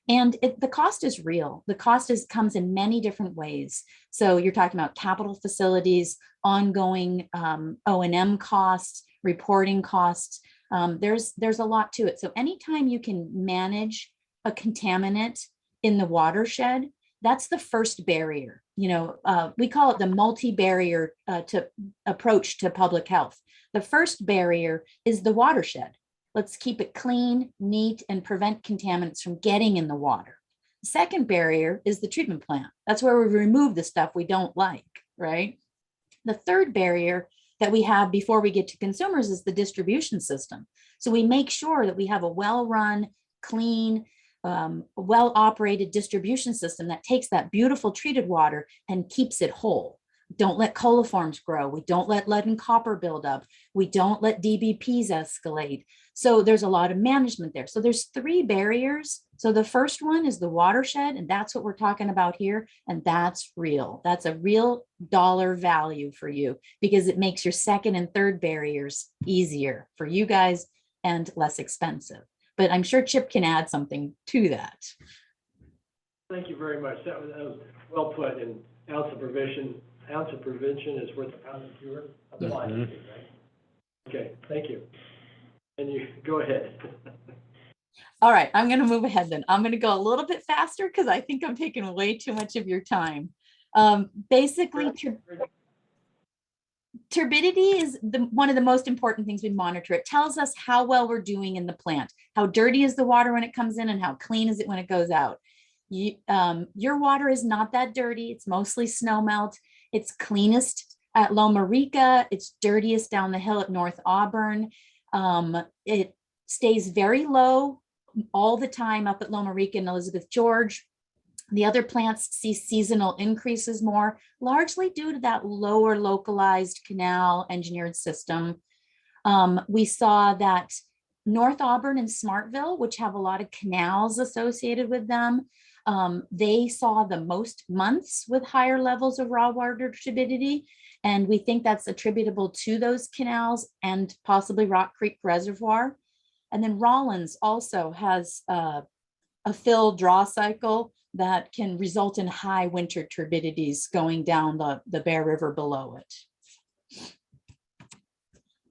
And the cost is real. The cost comes in many different ways. So you're talking about capital facilities, ongoing O&M costs, reporting costs. There's a lot to it. So anytime you can manage a contaminant in the watershed, that's the first barrier. We call it the multi-barrier to approach to public health. The first barrier is the watershed. Let's keep it clean, neat, and prevent contaminants from getting in the water. The second barrier is the treatment plant. That's where we remove the stuff we don't like, right? The third barrier that we have before we get to consumers is the distribution system. So we make sure that we have a well-run, clean, well-operated distribution system that takes that beautiful treated water and keeps it whole. Don't let coliforms grow. We don't let lead and copper build up. We don't let DBPs escalate. So there's a lot of management there. So there's 3 barriers. So the first one is the watershed, and that's what we're talking about here. And that's real. That's a real dollar value for you because it makes your second and third barriers easier for you guys and less expensive. But I'm sure Chip can add something to that. Thank you very much. That was well put, and ounce of prevention is worth a pound of cure. Apply, Mhm. right? Okay, thank you. And you, go ahead. All right, I'm going to move ahead then. I'm going to go a little bit faster because I think I'm taking way too much of your time. Basically, turbidity is one of the most important things we monitor. It tells us how well we're doing in the plant. How dirty is the water when it comes in and how clean is it when it goes out. Your water is not that dirty. It's mostly snow melt. It's cleanest at Loma Rica. It's dirtiest down the hill at North Auburn. It stays very low all the time up at Loma Rica and Elizabeth George. The other plants see seasonal increases more, largely due to that lower localized canal engineered system. We saw that North Auburn and Smartville, which have a lot of canals associated with them, they saw the most months with higher levels of raw water turbidity. And we think that's attributable to those canals and possibly Rock Creek Reservoir. And then Rollins also has a fill draw cycle that can result in high winter turbidities going down the Bear River below it.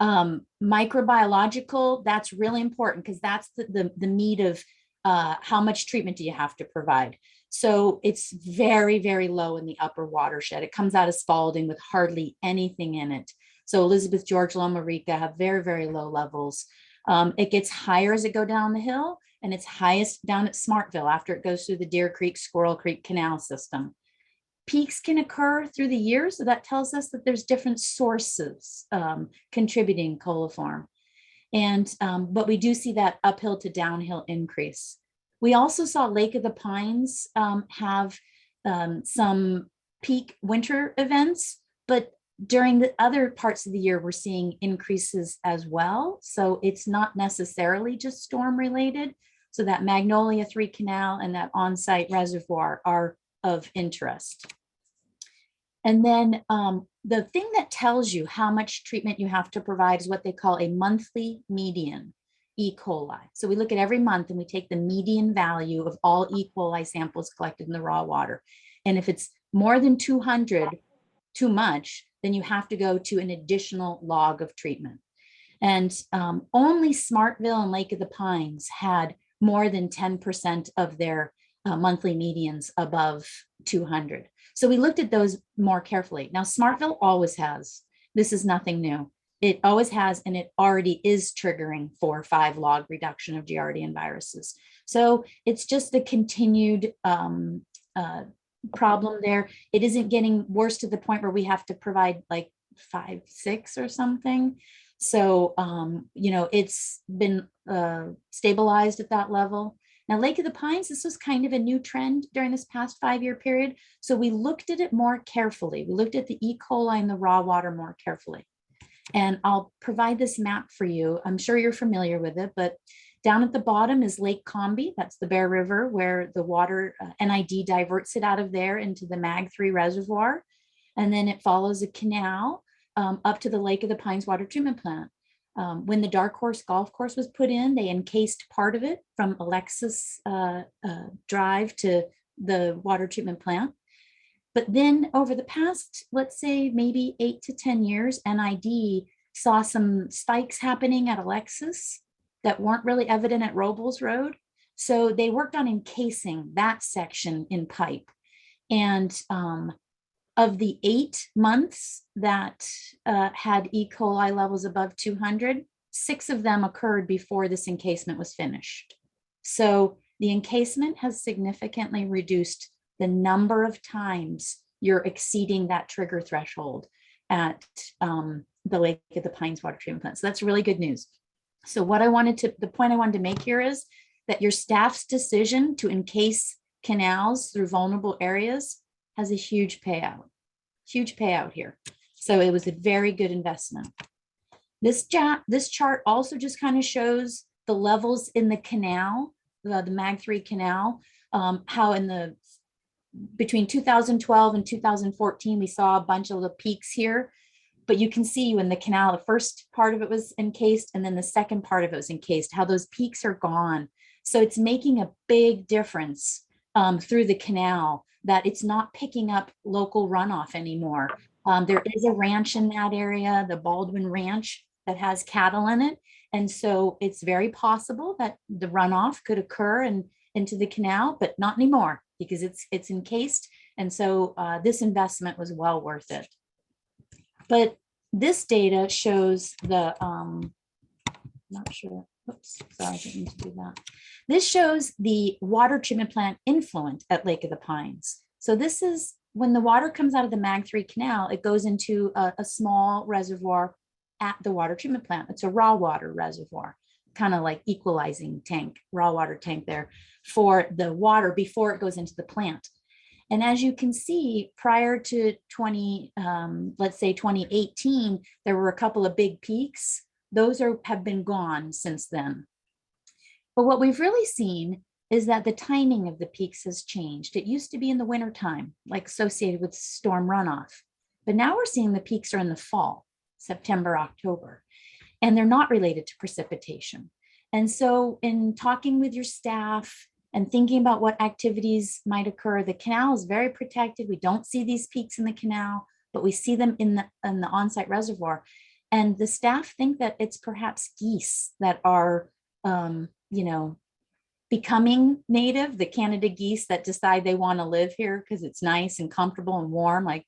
Microbiological, that's really important because that's the meat of how much treatment do you have to provide. So it's very, very low in the upper watershed. It comes out of Spalding with hardly anything in it. So Elizabeth George, Loma Rica have very, very low levels. It gets higher as it go down the hill, and it's highest down at Smartville after it goes through the Deer Creek, Squirrel Creek Canal system. Peaks can occur through the year, so that tells us that there's different sources contributing coliform. And but we do see that uphill to downhill increase. We also saw Lake of the Pines have some peak winter events, but during the other parts of the year, we're seeing increases as well. So it's not necessarily just storm related. So that Magnolia 3 Canal and that on-site reservoir are of interest. And then the thing that tells you how much treatment you have to provide is what they call a monthly median E. coli. So we look at every month and we take the median value of all E. coli samples collected in the raw water. And if it's more than 200, too much, then you have to go to an additional log of treatment. And only Smartville and Lake of the Pines had more than 10% of their monthly medians above 200. So we looked at those more carefully. Now, Smartville always has. This is nothing new. It always has, and it already is triggering 4 or 5 log reduction of Giardian viruses. So it's just the continued problem there. It isn't getting worse to the point where we have to provide like 5, 6 or something. So, you know, it's been stabilized at that level. Now, Lake of the Pines, this was kind of a new trend during this past 5-year period. So we looked at it more carefully. We looked at the E. coli in the raw water more carefully. And I'll provide this map for you. I'm sure you're familiar with it, but down at the bottom is Lake Combi. That's the Bear River where the water, NID diverts it out of there into the Mag 3 reservoir. And then it follows a canal up to the Lake of the Pines water treatment plant. When the Dark Horse golf course was put in, they encased part of it from Alexis Drive to the water treatment plant. But then over the past, let's say maybe 8 to 10 years, NID saw some spikes happening at Alexis that weren't really evident at Robles Road. So they worked on encasing that section in pipe. And of the 8 months that had E. coli levels above 200, 6 of them occurred before this encasement was finished. So the encasement has significantly reduced the number of times you're exceeding that trigger threshold at the Lake of the Pines water treatment plant. So that's really good news. So what the point I wanted to make here is that your staff's decision to encase canals through vulnerable areas has a huge payout here. So it was a very good investment. This chart also just kind of shows the levels in the canal, the Mag 3 canal, how between 2012 and 2014, we saw a bunch of the peaks here. But you can see when the canal, the first part of it was encased, and then the second part of it was encased, how those peaks are gone. So it's making a big difference through the canal, that it's not picking up local runoff anymore. There is a ranch in that area, the Baldwin Ranch, that has cattle in it. And so it's very possible that the runoff could occur into the canal, but not anymore because it's encased. And so this investment was well worth it. But this data shows not sure, oops, sorry, I didn't mean to do that. This shows the water treatment plant influent at Lake of the Pines. So this is when the water comes out of the Mag 3 canal, it goes into a small reservoir at the water treatment plant. It's a raw water reservoir, kind of like equalizing tank, raw water tank there for the water before it goes into the plant. And as you can see, prior to let's say 2018, there were a couple of big peaks. Those have been gone since then. But what we've really seen is that the timing of the peaks has changed. It used to be in the wintertime, like associated with storm runoff. But now we're seeing the peaks are in the fall, September, October, and they're not related to precipitation. And so in talking with your staff and thinking about what activities might occur, the canal is very protected. We don't see these peaks in the canal, but we see them in the on-site reservoir. And the staff think that it's perhaps geese that are, becoming native, the Canada geese that decide they want to live here because it's nice and comfortable and warm. Like,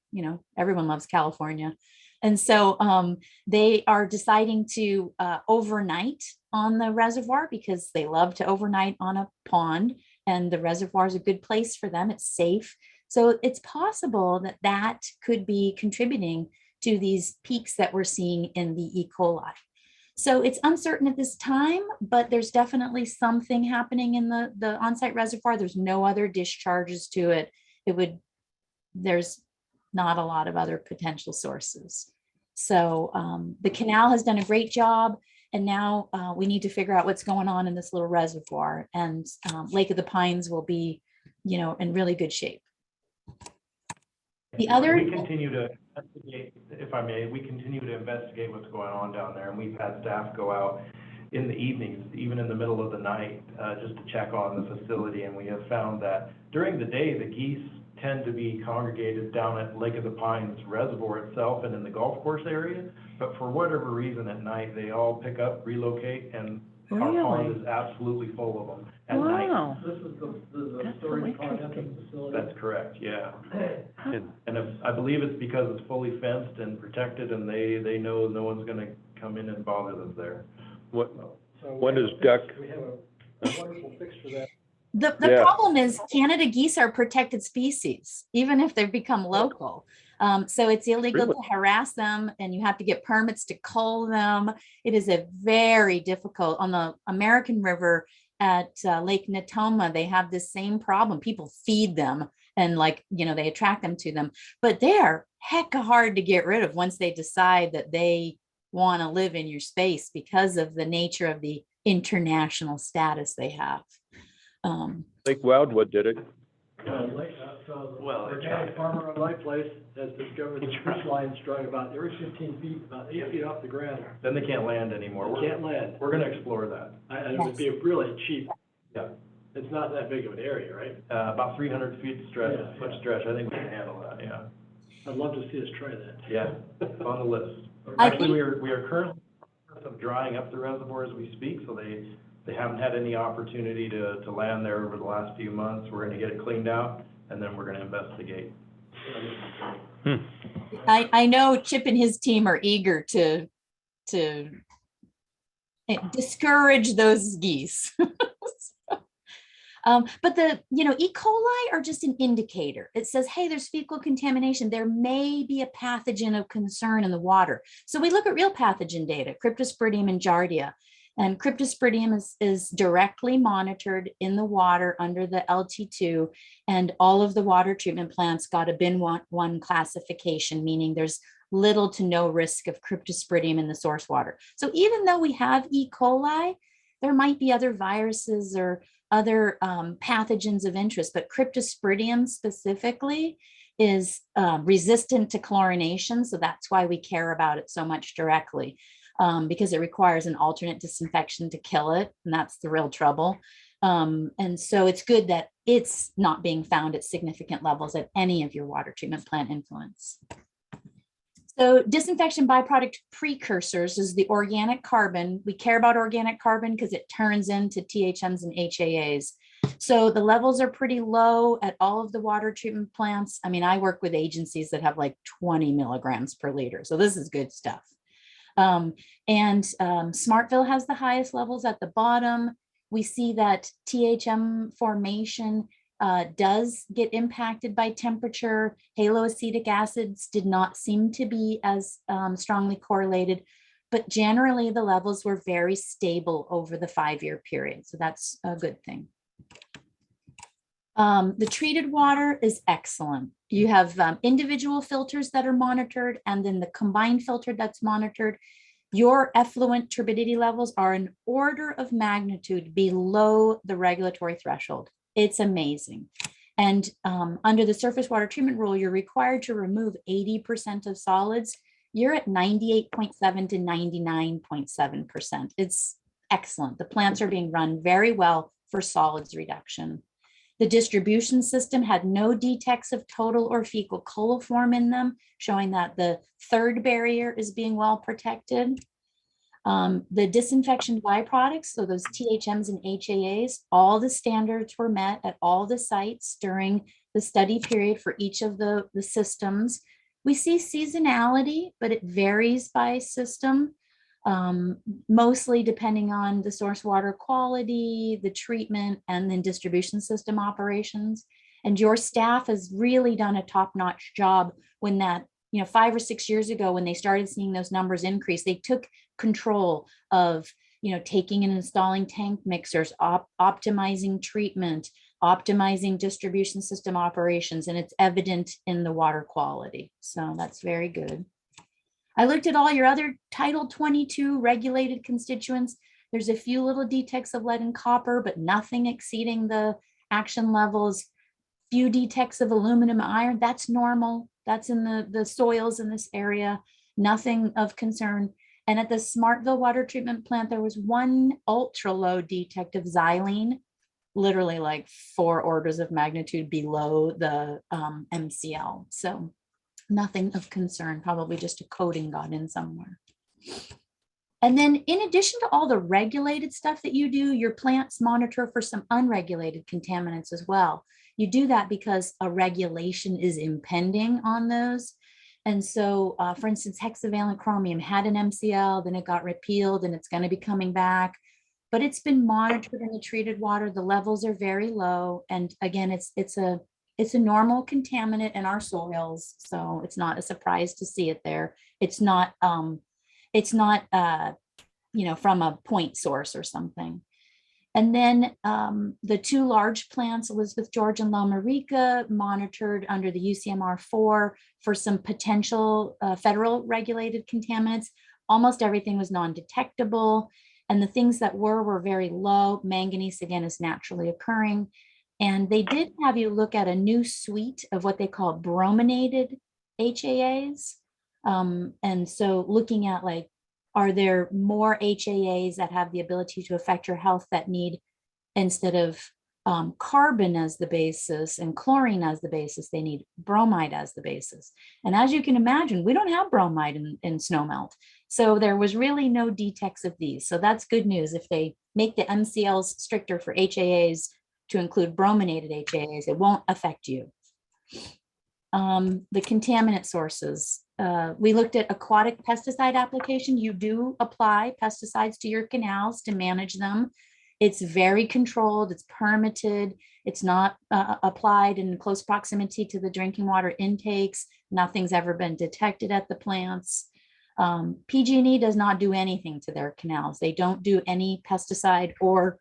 everyone loves California. And so they are deciding to overnight on the reservoir because they love to overnight on a pond, and the reservoir is a good place for them. It's safe. So it's possible that that could be contributing to these peaks that we're seeing in the E. coli. So it's uncertain at this time, but there's definitely something happening in the on-site reservoir. There's no other discharges to it. There's not a lot of other potential sources. So the canal has done a great job, and now we need to figure out what's going on in this little reservoir, and Lake of the Pines will be, in really good shape. We continue to investigate, if I may, we continue to investigate what's going on down there, and we've had staff go out in the evenings, even in the middle of the night, just to check on the facility, and we have found that during the day, the geese tend to be congregated down at Lake of the Pines Reservoir itself and in the golf course area, but for whatever reason at night, they all pick up, relocate, and our pond is absolutely full of them at night. Wow. This is the That's so storage pond at the interesting. facility. That's correct, yeah. And I believe it's because it's fully fenced and protected, and they know no one's gonna come in and bother them there. what, So we when have is a fix- duck? We have a wonderful fix for that. The Yeah. problem is Canada geese are protected species, even if they've become local. So it's illegal Really? to harass them, and you have to get permits to cull them. It is a very difficult, on the American River at Lake Natoma, they have this same problem. People feed them and they attract them to them, but they are hecka hard to get rid of once they decide that they want to live in your space because of the nature of the international status they have. Lake Wildwood did it. Well, The organic farmer on my place has discovered that fish lines strung about every 15 feet, about 8 feet off the ground. then they can't land anymore. They can't land. We're gonna explore that. And it would be really cheap. Yeah. It's not that big of an area, right? About 300 feet stretch, Yeah, foot yeah. stretch, I think we can handle that, yeah. I'd love to see us try that. Yeah, it's on the list. I Actually, think- we are currently drying up the reservoir as we speak, so they haven't had any opportunity to land there over the last few months. We're gonna get it cleaned out, and then we're gonna investigate. I know Chip and his team are eager to discourage those geese. But the, E. coli are just an indicator. It says, hey, there's fecal contamination. There may be a pathogen of concern in the water. So we look at real pathogen data, Cryptosporidium and Giardia. And cryptosporidium is directly monitored in the water under the LT2, and all of the water treatment plants got a bin one classification, meaning there's little to no risk of cryptosporidium in the source water. So even though we have E. coli, there might be other viruses or other pathogens of interest, but cryptosporidium specifically is resistant to chlorination. So that's why we care about it so much directly, because it requires an alternate disinfection to kill it. And that's the real trouble. And so it's good that it's not being found at significant levels at any of your water treatment plant influents. So disinfection byproduct precursors is the organic carbon. We care about organic carbon because it turns into THMs and HAAs. So the levels are pretty low at all of the water treatment plants. I mean, I work with agencies that have like 20 milligrams per liter. So this is good stuff. Smartville has the highest levels at the bottom. We see that THM formation does get impacted by temperature. Haloacetic acids did not seem to be as strongly correlated, but generally the levels were very stable over the 5-year period. So that's a good thing. The treated water is excellent. You have individual filters that are monitored, and then the combined filter that's monitored. Your effluent turbidity levels are an order of magnitude below the regulatory threshold. It's amazing. And under the surface water treatment rule, you're required to remove 80% of solids. You're at 98.7 to 99.7%. It's excellent. The plants are being run very well for solids reduction. The distribution system had no detects of total or fecal coliform in them, showing that the third barrier is being well protected. The disinfection byproducts, so those THMs and HAAs, all the standards were met at all the sites during the study period for each of the systems. We see seasonality, but it varies by system, mostly depending on the source water quality, the treatment, and then distribution system operations. And your staff has really done a top-notch job when that, 5 or 6 years ago, when they started seeing those numbers increase, they took control of, taking and installing tank mixers, optimizing treatment, optimizing distribution system operations, and it's evident in the water quality. So that's very good. I looked at all your other Title 22 regulated constituents. There's a few little detects of lead and copper, but nothing exceeding the action levels. Few detects of aluminum, iron, that's normal. That's in the soils in this area, nothing of concern. And at the Smartville water treatment plant, there was one ultra low detect of xylene, literally like 4 orders of magnitude below the MCL. So nothing of concern, probably just a coating got in somewhere. And then in addition to all the regulated stuff that you do, your plants monitor for some unregulated contaminants as well. You do that because a regulation is impending on those. And so, for instance, hexavalent chromium had an MCL, then it got repealed and it's going to be coming back. But it's been monitored in the treated water. The levels are very low. And again, it's a normal contaminant in our soils. So it's not a surprise to see it there. It's not from a point source or something. And then the 2 large plants, Elizabeth George and Loma Rica, monitored under the UCMR4 for some potential federal regulated contaminants. Almost everything was non-detectable. And the things that were very low. Manganese, again, is naturally occurring. And they did have you look at a new suite of what they call brominated HAAs. And so looking at are there more HAAs that have the ability to affect your health that need, instead of carbon as the basis and chlorine as the basis, they need bromide as the basis. And as you can imagine, we don't have bromide in snowmelt. So there was really no detects of these. So that's good news. If they make the MCLs stricter for HAAs to include brominated HAAs, it won't affect you. The contaminant sources. We looked at aquatic pesticide application. You do apply pesticides to your canals to manage them. It's very controlled, it's permitted, it's not applied in close proximity to the drinking water intakes. Nothing's ever been detected at the plants. PG&E does not do anything to their canals. They don't do any pesticide or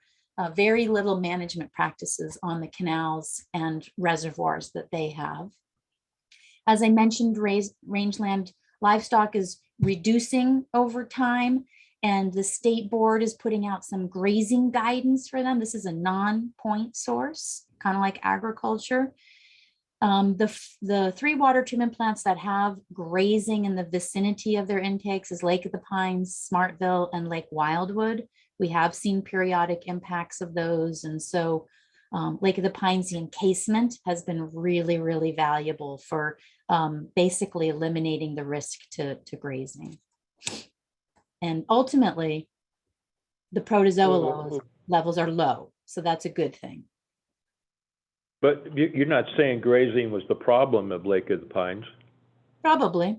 very little management practices on the canals and reservoirs that they have. As I mentioned, rangeland livestock is reducing over time, and the state board is putting out some grazing guidance for them. This is a non-point source, kind of like agriculture. The 3 water treatment plants that have grazing in the vicinity of their intakes is Lake of the Pines, Smartville, and Lake Wildwood. We have seen periodic impacts of those. And so Lake of the Pines, the encasement has been really, really valuable for basically eliminating the risk to grazing. And ultimately, the protozoa levels are low. So that's a good thing. But you're not saying grazing was the problem of Lake of the Pines? Probably.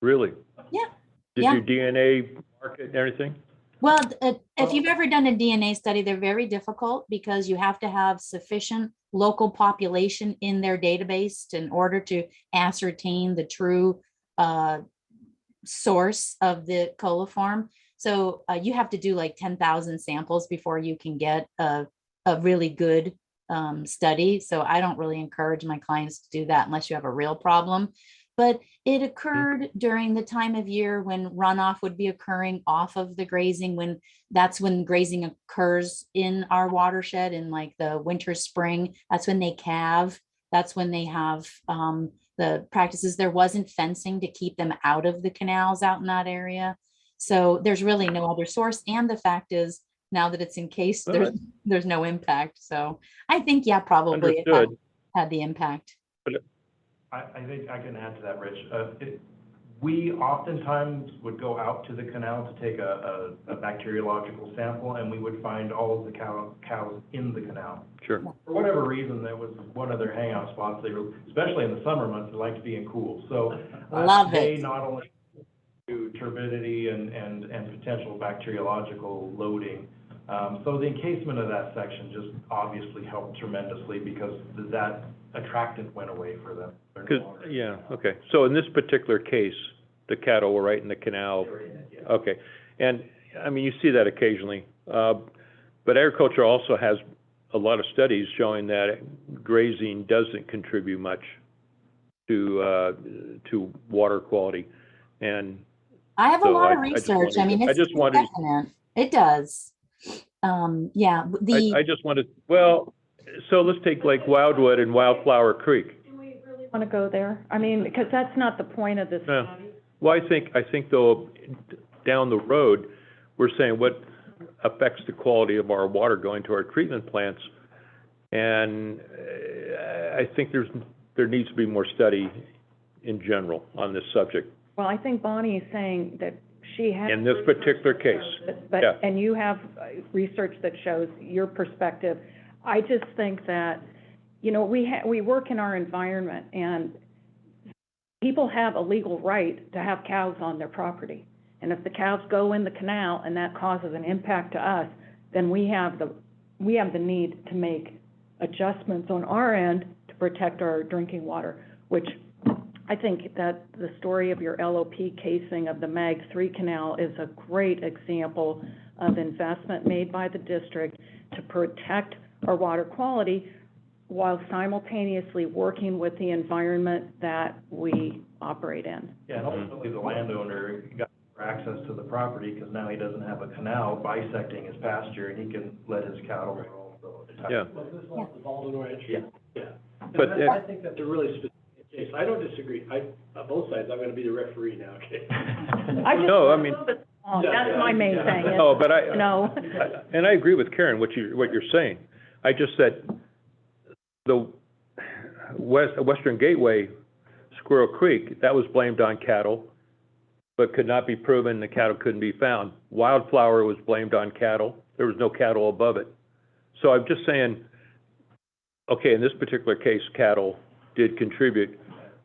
Really? Yeah. Did Yeah. your DNA mark it and everything? Well, if you've ever done a DNA study, they're very difficult because you have to have sufficient local population in their database in order to ascertain the true source of the coliform. So you have to do like 10,000 samples before you can get a really good study. So I don't really encourage my clients to do that unless you have a real problem. But it occurred during the time of year when runoff would be occurring off of the grazing, that's when grazing occurs in our watershed in like the winter, spring. That's when they calve. That's when they have the practices. There wasn't fencing to keep them out of the canals out in that area. So there's really no other source. And the fact is, now that it's encased, there's no impact. So I think, yeah, probably it had the impact. I think I can add to that, Rich. We oftentimes would go out to the canal to take a bacteriological sample, and we would find all of the cows in the canal. Sure. For whatever reason, that was one of their hangout spots. They were, especially in the summer months, they liked being cool. So they not only do turbidity and potential bacteriological loading. So the encasement of that section just obviously helped tremendously because that attractant went away for them. Yeah, okay. So in this particular case, the cattle were right in the canal. Okay. And I mean, you see that occasionally. But agriculture also has a lot of studies showing that grazing doesn't contribute much to water quality. And I have a so lot of research. I mean, it's definite. It does. Yeah. I just wanted, well, so let's take Lake Wildwood and Wildflower Creek. Do we really want to go there? I mean, because that's not the point of this No. study. Well, I think though, down the road, we're saying what affects the quality of our water going to our treatment plants. And I think there needs to be more study in general on this subject. Well, I think Bonnie is saying that she has. In this particular case, But, yeah. and you have research that shows your perspective. I just think that, you know, we work in our environment, and people have a legal right to have cows on their property. And if the cows go in the canal and that causes an impact to us, then we have the need to make adjustments on our end to protect our drinking water, which I think that the story of your LOP casing of the MAG 3 canal is a great example of investment made by the district to protect our water quality while simultaneously working with the environment that we operate in. Yeah, and ultimately the landowner got access to the property because now he doesn't have a canal bisecting his pasture and he can let his cattle roam. Yeah. Well, this one's the Baldwin Ranch. Yeah. But I think that's a really specific case. I don't disagree. On both sides, I'm gonna be the referee now, okay? No, I mean. That's my main thing. is, No, but you know. and I agree with Karen, what you're saying. I just said the Western Gateway, Squirrel Creek, that was blamed on cattle, but could not be proven, the cattle couldn't be found. Wildflower was blamed on cattle, there was no cattle above it. So I'm just saying, okay, in this particular case, cattle did contribute,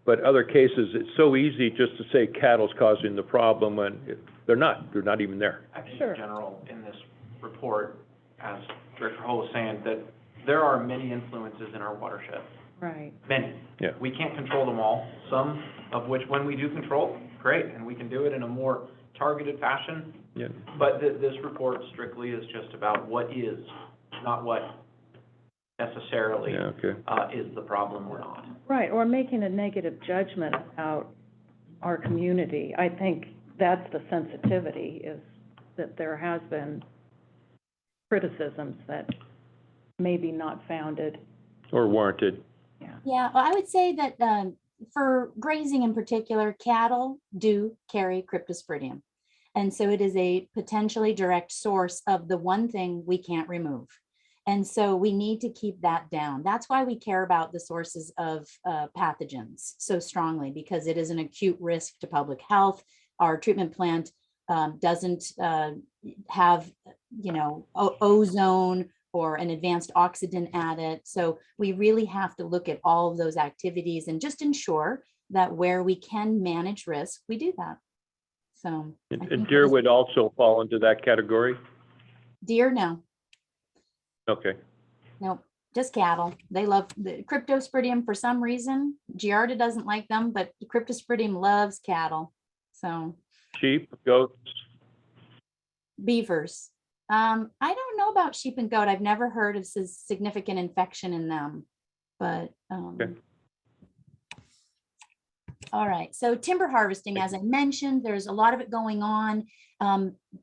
but other cases, it's so easy just to say cattle's causing the problem when they're not even there. I think Sure. in general, in this report, as Director Hull was saying, that there are many influences in our watershed. Right. Many. Yeah. We can't control them all, some of which, when we do control, great, and we can do it in a more targeted fashion. Yeah. But this report strictly is just about what is, not what necessarily Yeah, okay. is the problem or not. Right, or making a negative judgment about our community. I think that's the sensitivity, is that there has been criticisms that may be not founded. Or warranted. Yeah, well, I would say that for grazing in particular, cattle do carry cryptosporidium. And so it is a potentially direct source of the one thing we can't remove. And so we need to keep that down. That's why we care about the sources of pathogens so strongly, because it is an acute risk to public health. Our treatment plant doesn't have, ozone or an advanced oxidant added. So we really have to look at all of those activities and just ensure that where we can manage risk, we do that. So. I And think deer those- would also fall into that category? Deer, no. Okay. Nope, just cattle. They love the cryptosporidium for some reason. Giardia doesn't like them, but cryptosporidium loves cattle. So Sheep, goats? beavers. I don't know about sheep and goat. I've never heard of significant infection in them, but Okay. All right, so timber harvesting, as I mentioned, there's a lot of it going on.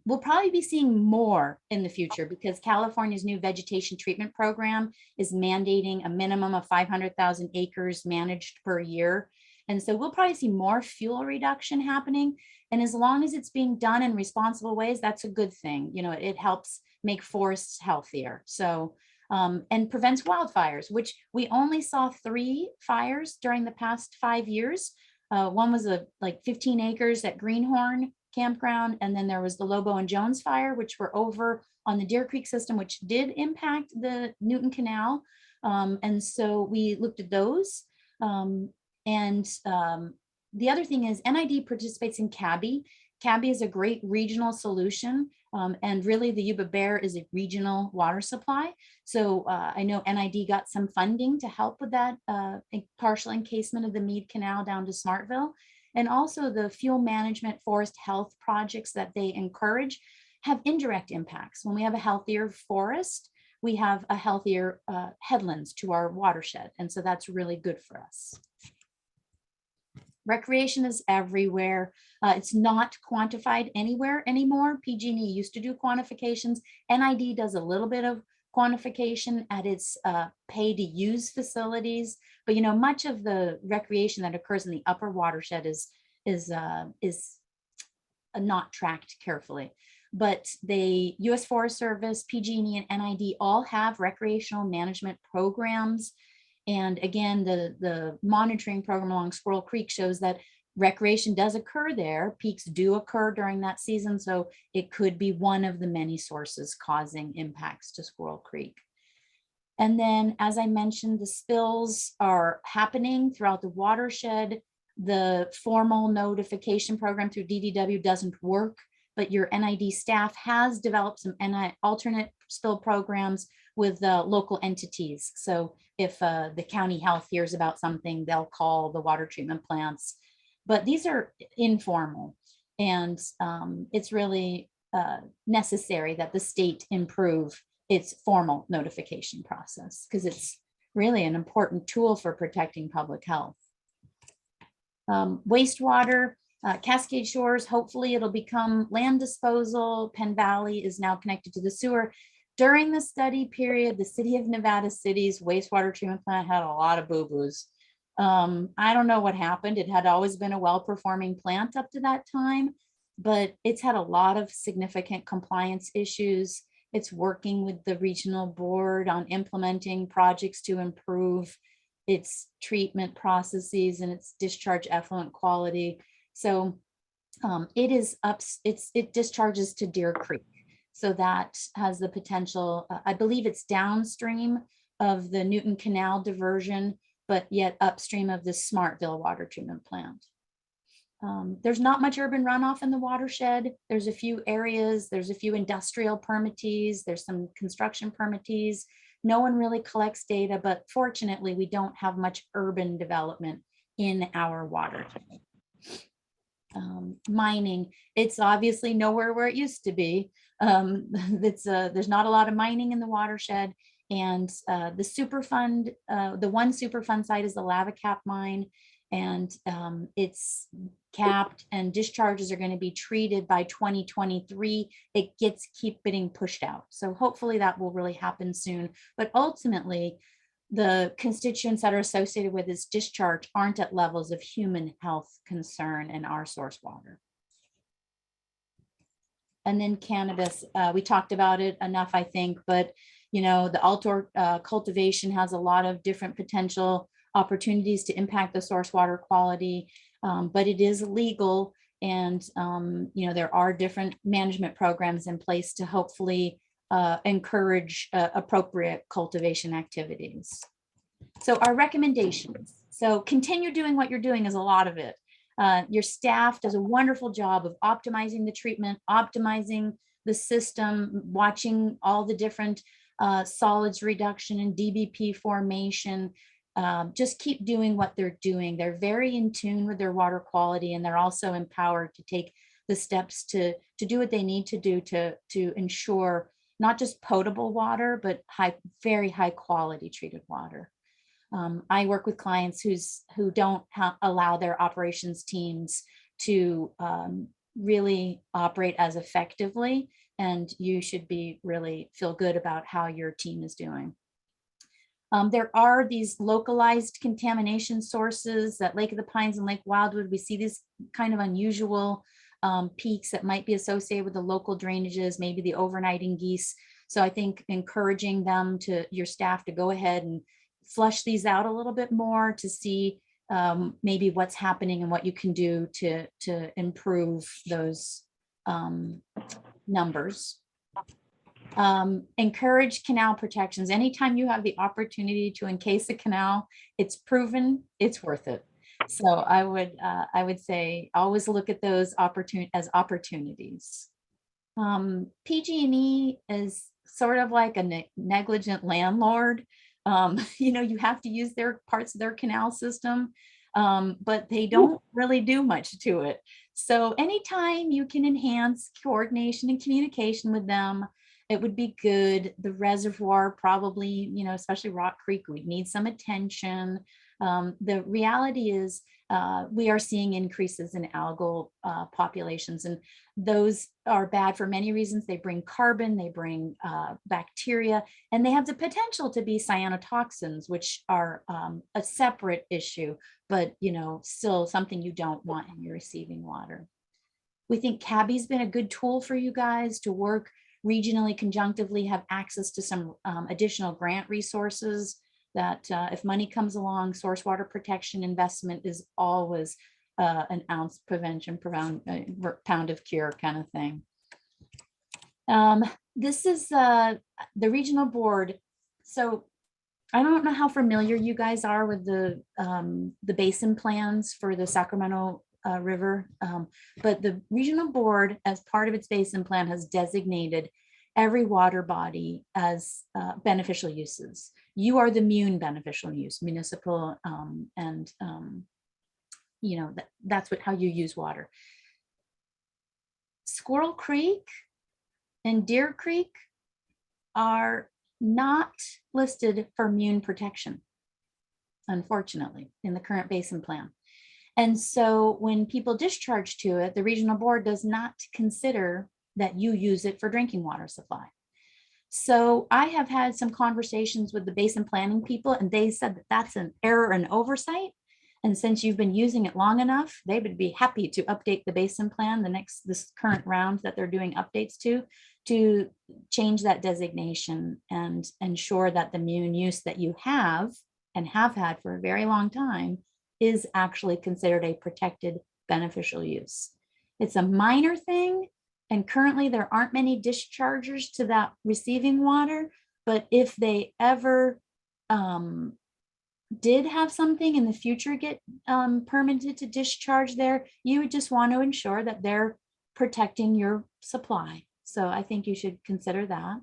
We'll probably be seeing more in the future because California's new vegetation treatment program is mandating a minimum of 500,000 acres managed per year. And so we'll probably see more fuel reduction happening. And as long as it's being done in responsible ways, that's a good thing. It helps make forests healthier. So, and prevents wildfires, which we only saw 3 fires during the past 5 years. One was like 15 acres at Greenhorn Campground, and then there was the Lobo and Jones fire, which were over on the Deer Creek system, which did impact the Newton Canal. And so we looked at those. The other thing is NID participates in CABI. CABI is a great regional solution. And really the Yuba Bear is a regional water supply. So I know NID got some funding to help with that partial encasement of the Meade Canal down to Smartville. And also the fuel management forest health projects that they encourage have indirect impacts. When we have a healthier forest, we have a healthier headlands to our watershed. And so that's really good for us. Recreation is everywhere. It's not quantified anywhere anymore. PG&E used to do quantifications. NID does a little bit of quantification at its pay to use facilities, but much of the recreation that occurs in the upper watershed is not tracked carefully. But the U.S. Forest Service, PG&E, and NID all have recreational management programs. And again, the monitoring program along Squirrel Creek shows that recreation does occur there. Peaks do occur during that season. So it could be one of the many sources causing impacts to Squirrel Creek. And then, as I mentioned, the spills are happening throughout the watershed. The formal notification program through DDW doesn't work, but your NID staff has developed some alternate spill programs with local entities. So if the county health hears about something, they'll call the water treatment plants. But these are informal, and it's really necessary that the state improve its formal notification process because it's really an important tool for protecting public health. Wastewater, Cascade Shores, hopefully it'll become land disposal. Penn Valley is now connected to the sewer. During the study period, the city of Nevada City's wastewater treatment plant had a lot of boo-boos. I don't know what happened. It had always been a well-performing plant up to that time, but it's had a lot of significant compliance issues. It's working with the regional board on implementing projects to improve its treatment processes and its discharge effluent quality. So it discharges to Deer Creek. So that has the potential, I believe it's downstream of the Newton Canal diversion, but yet upstream of the Smartville water treatment plant. There's not much urban runoff in the watershed. There's a few areas, there's a few industrial permittees, there's some construction permittees. No one really collects data, but fortunately we don't have much urban development in our watershed. Mining, it's obviously nowhere where it used to be. There's not a lot of mining in the watershed. And the Superfund, the one Superfund site is the lava cap mine. And it's capped and discharges are going to be treated by 2023. It keep getting pushed out. So hopefully that will really happen soon. But ultimately, the constituents that are associated with this discharge aren't at levels of human health concern in our source water. And then cannabis, we talked about it enough, I think, but you know, the outdoor cultivation has a lot of different potential opportunities to impact the source water quality, but it is legal. And, you know, there are different management programs in place to hopefully encourage appropriate cultivation activities. So our recommendations. So continue doing what you're doing is a lot of it. Your staff does a wonderful job of optimizing the treatment, optimizing the system, watching all the different solids reduction and DBP formation. Just keep doing what they're doing. They're very in tune with their water quality, and they're also empowered to take the steps to do what they need to do to ensure not just potable water, but very high quality treated water. I work with clients who don't allow their operations teams to really operate as effectively, and you should really feel good about how your team is doing. There are these localized contamination sources at Lake of the Pines and Lake Wildwood. We see these kind of unusual peaks that might be associated with the local drainages, maybe the overnighting geese. So I think encouraging your staff to go ahead and flush these out a little bit more to see maybe what's happening and what you can do to improve those numbers. Encourage canal protections. Anytime you have the opportunity to encase a canal, it's proven it's worth it. So I would say always look at those as opportunities. PG&E is sort of like a negligent landlord. You know, you have to use their parts of their canal system, but they don't really do much to it. So anytime you can enhance coordination and communication with them, it would be good. The reservoir probably, you know, especially Rock Creek, we need some attention. The reality is we are seeing increases in algal populations, and those are bad for many reasons. They bring carbon, they bring bacteria, and they have the potential to be cyanotoxins, which are a separate issue, but you know, still something you don't want in your receiving water. We think CABI's been a good tool for you guys to work regionally, conjunctively, have access to some additional grant resources that if money comes along, source water protection investment is always an ounce prevention, pound of cure kind of thing. This is the regional board. So I don't know how familiar you guys are with the basin plans for the Sacramento River, but the regional board, as part of its basin plan, has designated every water body as beneficial uses. You are the MUN beneficial use, municipal, and you know, that's how you use water. Squirrel Creek and Deer Creek are not listed for MUN protection, unfortunately, in the current basin plan. And so when people discharge to it, the regional board does not consider that you use it for drinking water supply. So I have had some conversations with the basin planning people, and they said that that's an error and oversight. And since you've been using it long enough, they would be happy to update the basin plan, this current round that they're doing updates to change that designation and ensure that the MUN use that you have and have had for a very long time is actually considered a protected beneficial use. It's a minor thing, and currently there aren't many dischargers to that receiving water, but if they ever did have something in the future get permitted to discharge there, you would just want to ensure that they're protecting your supply. So I think you should consider that.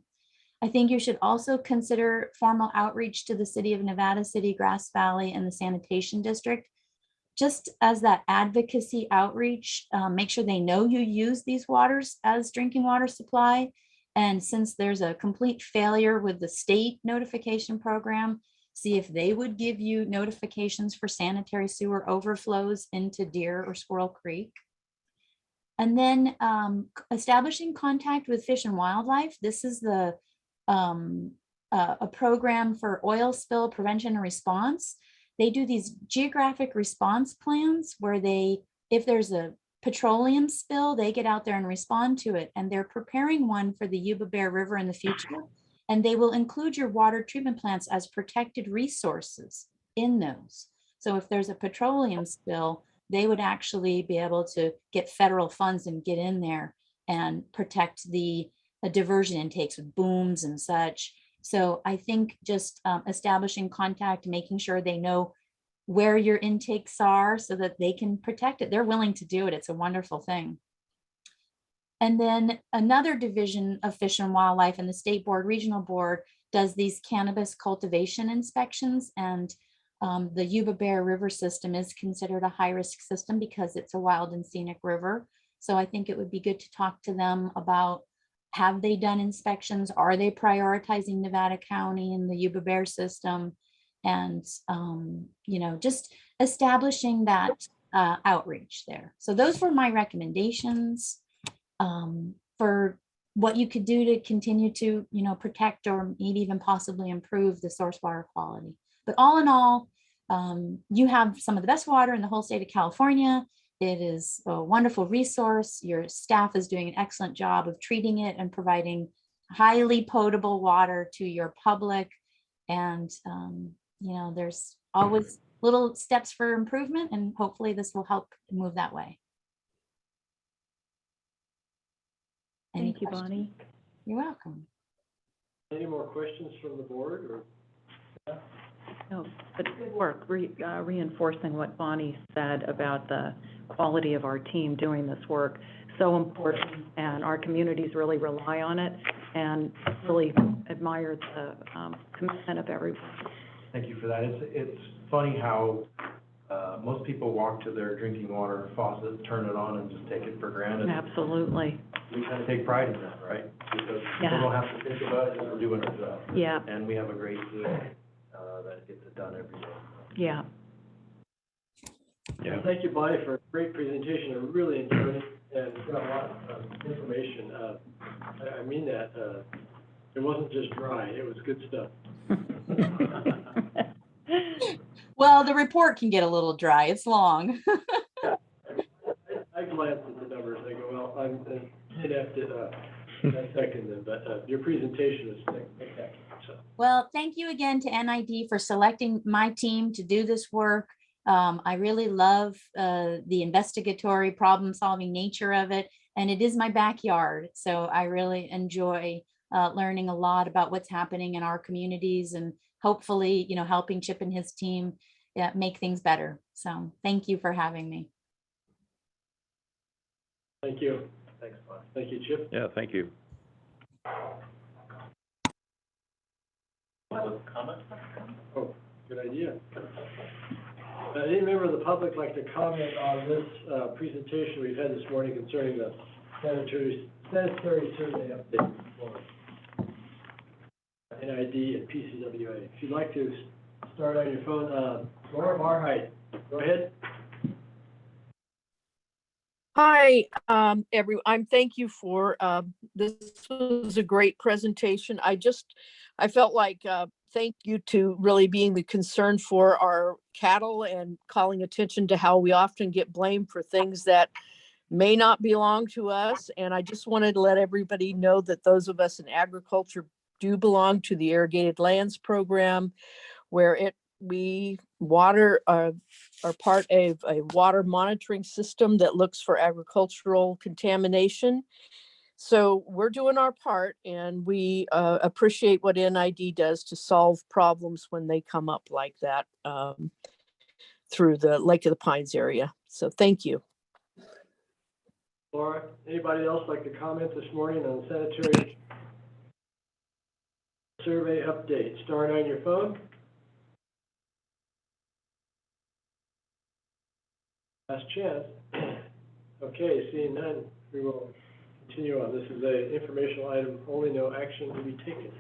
I think you should also consider formal outreach to the city of Nevada City, Grass Valley, and the sanitation district just as that advocacy outreach, make sure they know you use these waters as drinking water supply. And since there's a complete failure with the state notification program, see if they would give you notifications for sanitary sewer overflows into Deer or Squirrel Creek. And then establishing contact with Fish and Wildlife. This is a program for oil spill prevention and response. They do these geographic response plans where if there's a petroleum spill, they get out there and respond to it. And they're preparing one for the Yuba Bear River in the future. And they will include your water treatment plants as protected resources in those. So if there's a petroleum spill, they would actually be able to get federal funds and get in there and protect the diversion intakes with booms and such. So I think just establishing contact, making sure they know where your intakes are so that they can protect it. They're willing to do it. It's a wonderful thing. And then another division of Fish and Wildlife and the State Board, Regional Board does these cannabis cultivation inspections. And the Yuba Bear River system is considered a high-risk system because it's a wild and scenic river. So I think it would be good to talk to them about, have they done inspections? Are they prioritizing Nevada County and the Yuba Bear system? And, just establishing that outreach there. So those were my recommendations for what you could do to continue to, protect or maybe even possibly improve the source water quality. But all in all, you have some of the best water in the whole state of California. It is a wonderful resource. Your staff is doing an excellent job of treating it and providing highly potable water to your public. And, there's always little steps for improvement, and hopefully this will help move that way. Any Thank you, questions? Bonnie. You're welcome. Any more questions from the board or? No, but good work reinforcing what Bonnie said about the quality of our team doing this work. So important, and our communities really rely on it, and really admire the commitment of everyone. Thank you for that. It's funny how most people walk to their drinking water faucet, turn it on, and just take it for granted. Absolutely. We kind of take pride in that, right? Because people don't have to think about it because we're doing our job. Yeah. And we have a great team that gets it done every day. Yeah. Yeah. Thank you, Bonnie, for a great presentation. I really enjoyed it and got a lot of information. I mean that. It wasn't just dry, it was good stuff. Well, the report can get a little dry. It's long. I glanced at the numbers, I go, well, I'm inept at second them, but your presentation was spectacular, so. Well, thank you again to NID for selecting my team to do this work. I really love the investigatory problem-solving nature of it, and it is my backyard. So I really enjoy learning a lot about what's happening in our communities, and hopefully, helping Chip and his team make things better. So thank you for having me. Thank you. Thanks, Bonnie. Thank you, Chip. Yeah, thank you. Comment? Oh, good idea. Any member of the public like to comment on this presentation we've had this morning concerning the sanitary survey update for NID and PCWA? If you'd like to start on your phone, Laura Marhite, go ahead. Hi, thank you for, this was a great presentation. I felt like, thank you to really being the concern for our cattle and calling attention to how we often get blamed for things that may not belong to us. And I just wanted to let everybody know that those of us in agriculture do belong to the Irrigated Lands Program, where we are part of a water monitoring system that looks for agricultural contamination. So we're doing our part, and we appreciate what NID does to solve problems when they come up like that through the Lake of the Pines area. So thank you. Laura, anybody else like to comment this morning on the sanitary survey update? Start on your phone. Last chance. Okay, seeing none, we will continue on. This is a informational item only, no action to be taken.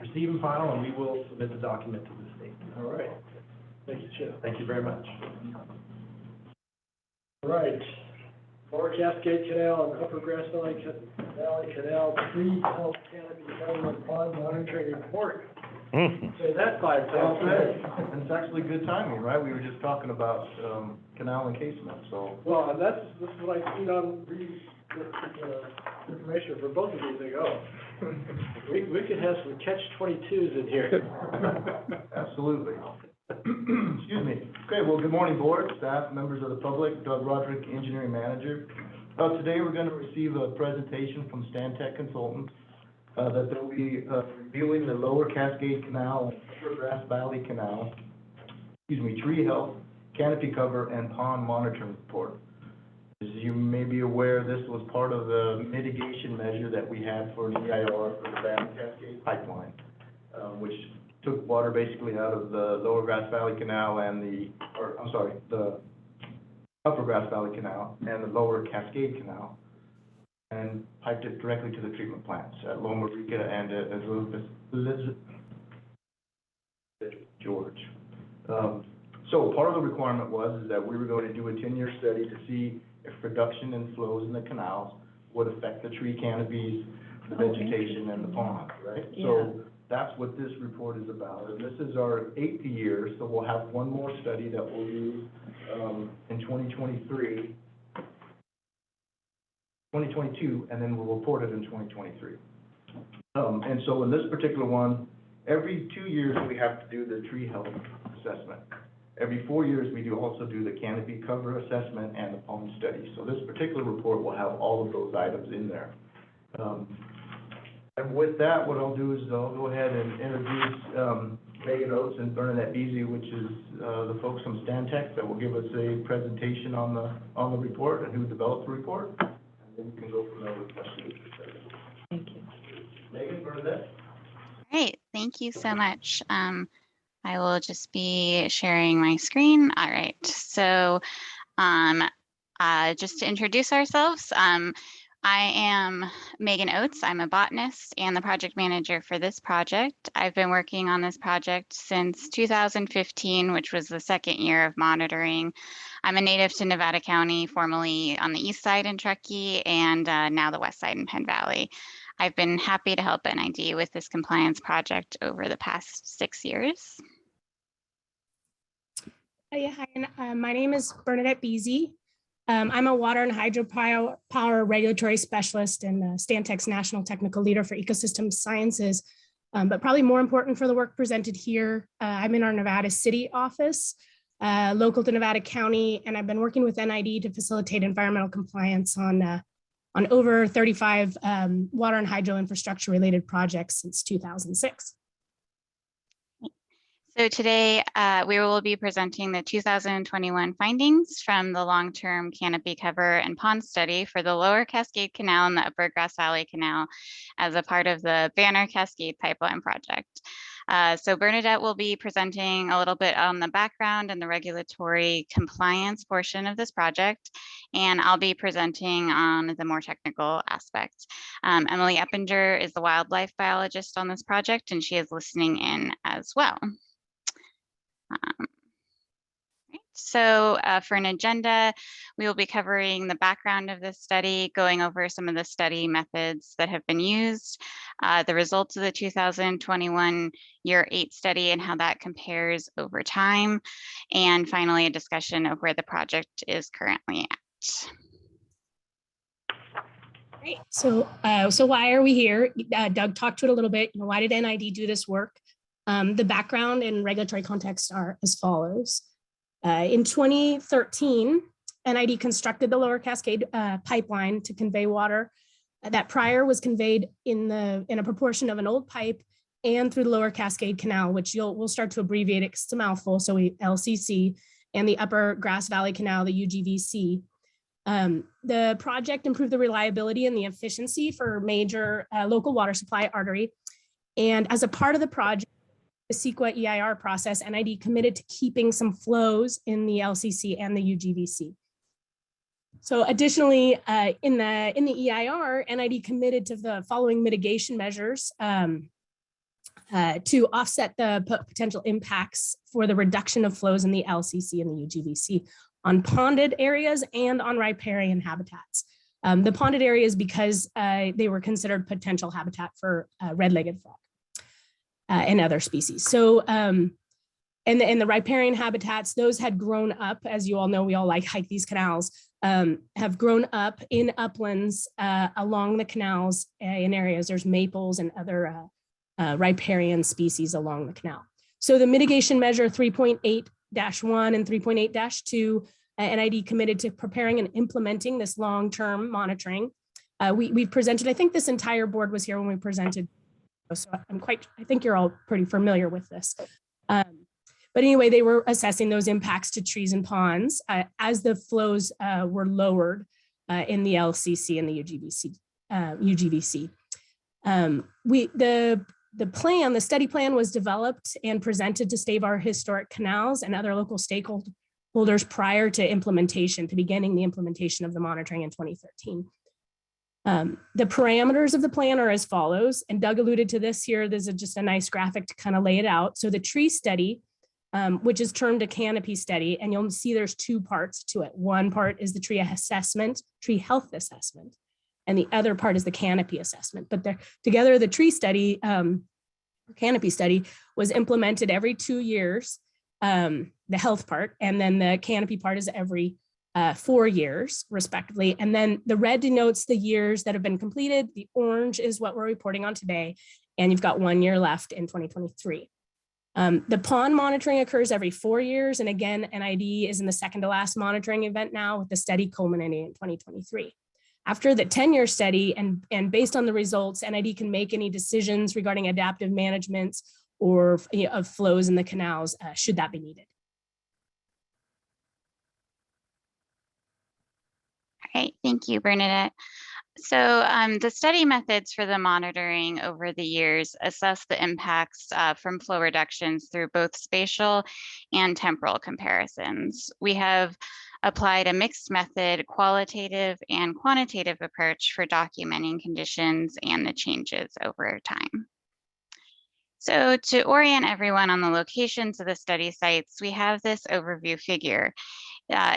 Receive and file, and we will submit the document to the state. All right. Thank you, Chip. Thank you very much. All right. Lower Cascade Canal and Upper Grass Valley Canal Tree Health Canopy Settlement Pond Monitoring Report. Say that 5 Well times. said. And it's actually good timing, right? We were just talking about, canal encasement, so. Well, and this is what I seen on information for both of these. They go, we could have some catch-22s in here. Absolutely. Excuse me. Okay, well, good morning, board, staff, members of the public. Doug Roderick, engineering manager. Today, we're gonna receive a presentation from Stantec Consultants, that they'll be, reviewing the Lower Cascade Canal and Upper Grass Valley Canal, tree health, canopy cover, and pond monitoring report. As you may be aware, this was part of the mitigation measure that we had for an EIR for the Van Cascade pipeline, which took water basically out of the Lower Grass Valley Canal and the Upper Grass Valley Canal and the Lower Cascade Canal, and piped it directly to the treatment plants at Loma Rica and at Elizabeth George. So part of the requirement was that we were going to do a 10-year study to see if reduction in flows in the canals would affect the tree canopies, the vegetation, and the ponds, right? So that's what this report is about. And this is our 8th year, so we'll have one more study that we'll do in 2023, 2022, and then we'll report it in 2023. And so in this particular one, every 2 years we have to do the tree health assessment. Every 4 years, we also do the canopy cover assessment and the pond study. So this particular report will have all of those items in there. And with that, what I'll do is I'll go ahead and introduce Megan Oates and Bernadette Beasy, which is the folks from Stantec that will give us a presentation on the report and who developed the report. And then we can go from there with questions. Thank you. Megan, Bernadette? Great, thank you so much. I will just be sharing my screen. All right, so just to introduce ourselves, I am Megan Oates. I'm a botanist and the project manager for this project. I've been working on this project since 2015, which was the second year of monitoring. I'm a native to Nevada County, formerly on the east side in Truckee, and now the west side in Penn Valley. I've been happy to help NID with this compliance project over the past 6 years. Hi, my name is Bernadette Beasy. I'm a water and hydropower regulatory specialist and Stantec's National Technical Leader for Ecosystem Sciences. But probably more important for the work presented here, I'm in our Nevada City office, local to Nevada County, and I've been working with NID to facilitate environmental compliance on over 35 water and hydro infrastructure related projects since 2006. So today we will be presenting the 2021 findings from the long-term canopy cover and pond study for the Lower Cascade Canal and the Upper Grass Valley Canal as a part of the Banner Cascade Pipeline Project. So Bernadette will be presenting a little bit on the background and the regulatory compliance portion of this project, and I'll be presenting on the more technical aspects. Emily Eppinger is the wildlife biologist on this project, and she is listening in as well. So for an agenda, we will be covering the background of this study, going over some of the study methods that have been used, the results of the 2021 year 8 study and how that compares over time, and finally a discussion of where the project is currently at. Great. So why are we here? Doug talked to it a little bit. Why did NID do this work? The background and regulatory context are as follows. In 2013, NID constructed the Lower Cascade pipeline to convey water that prior was conveyed in a proportion of an old pipe and through the Lower Cascade Canal, which we'll start to abbreviate it because it's a mouthful, so LCC, and the Upper Grass Valley Canal, the UGVC. The project improved the reliability and the efficiency for major local water supply artery. And as a part of the project, the CEQA EIR process, NID committed to keeping some flows in the LCC and the UGVC. So additionally, in the EIR, NID committed to the following mitigation measures to offset the potential impacts for the reduction of flows in the LCC and the UGVC on ponded areas and on riparian habitats. The ponded areas because they were considered potential habitat for red-legged frog and other species. So, and the riparian habitats, those had grown up, as you all know, we all hike these canals, have grown up in uplands along the canals in areas. There's maples and other riparian species along the canal. So the mitigation measure 3.8-1 and 3.8-2, NID committed to preparing and implementing this long-term monitoring. We presented, I think this entire board was here when we presented, so I think you're all pretty familiar with this. But anyway, they were assessing those impacts to trees and ponds as the flows were lowered in the LCC and the UGVC. The study plan was developed and presented to Save Our Historic Canals and other local stakeholders prior to implementation, to beginning the implementation of the monitoring in 2013. The parameters of the plan are as follows, and Doug alluded to this here. This is just a nice graphic to kind of lay it out. So the tree study, which is termed a canopy study, and you'll see there's two parts to it. One part is the tree health assessment, and the other part is the canopy assessment. But together, the tree study, canopy study, was implemented every 2 years, the health part, and then the canopy part is every 4 years, respectively. And then the red denotes the years that have been completed. The orange is what we're reporting on today, and you've got 1 year left in 2023. The pond monitoring occurs every 4 years. And again, NID is in the second to last monitoring event now, with the study culminating in 2023. After the 10-year study and based on the results, NID can make any decisions regarding adaptive management or of flows in the canals, should that be needed. All right, thank you, Bernadette. So the study methods for the monitoring over the years assess the impacts from flow reductions through both spatial and temporal comparisons. We have applied a mixed method, qualitative and quantitative approach for documenting conditions and the changes over time. So to orient everyone on the locations of the study sites, we have this overview figure.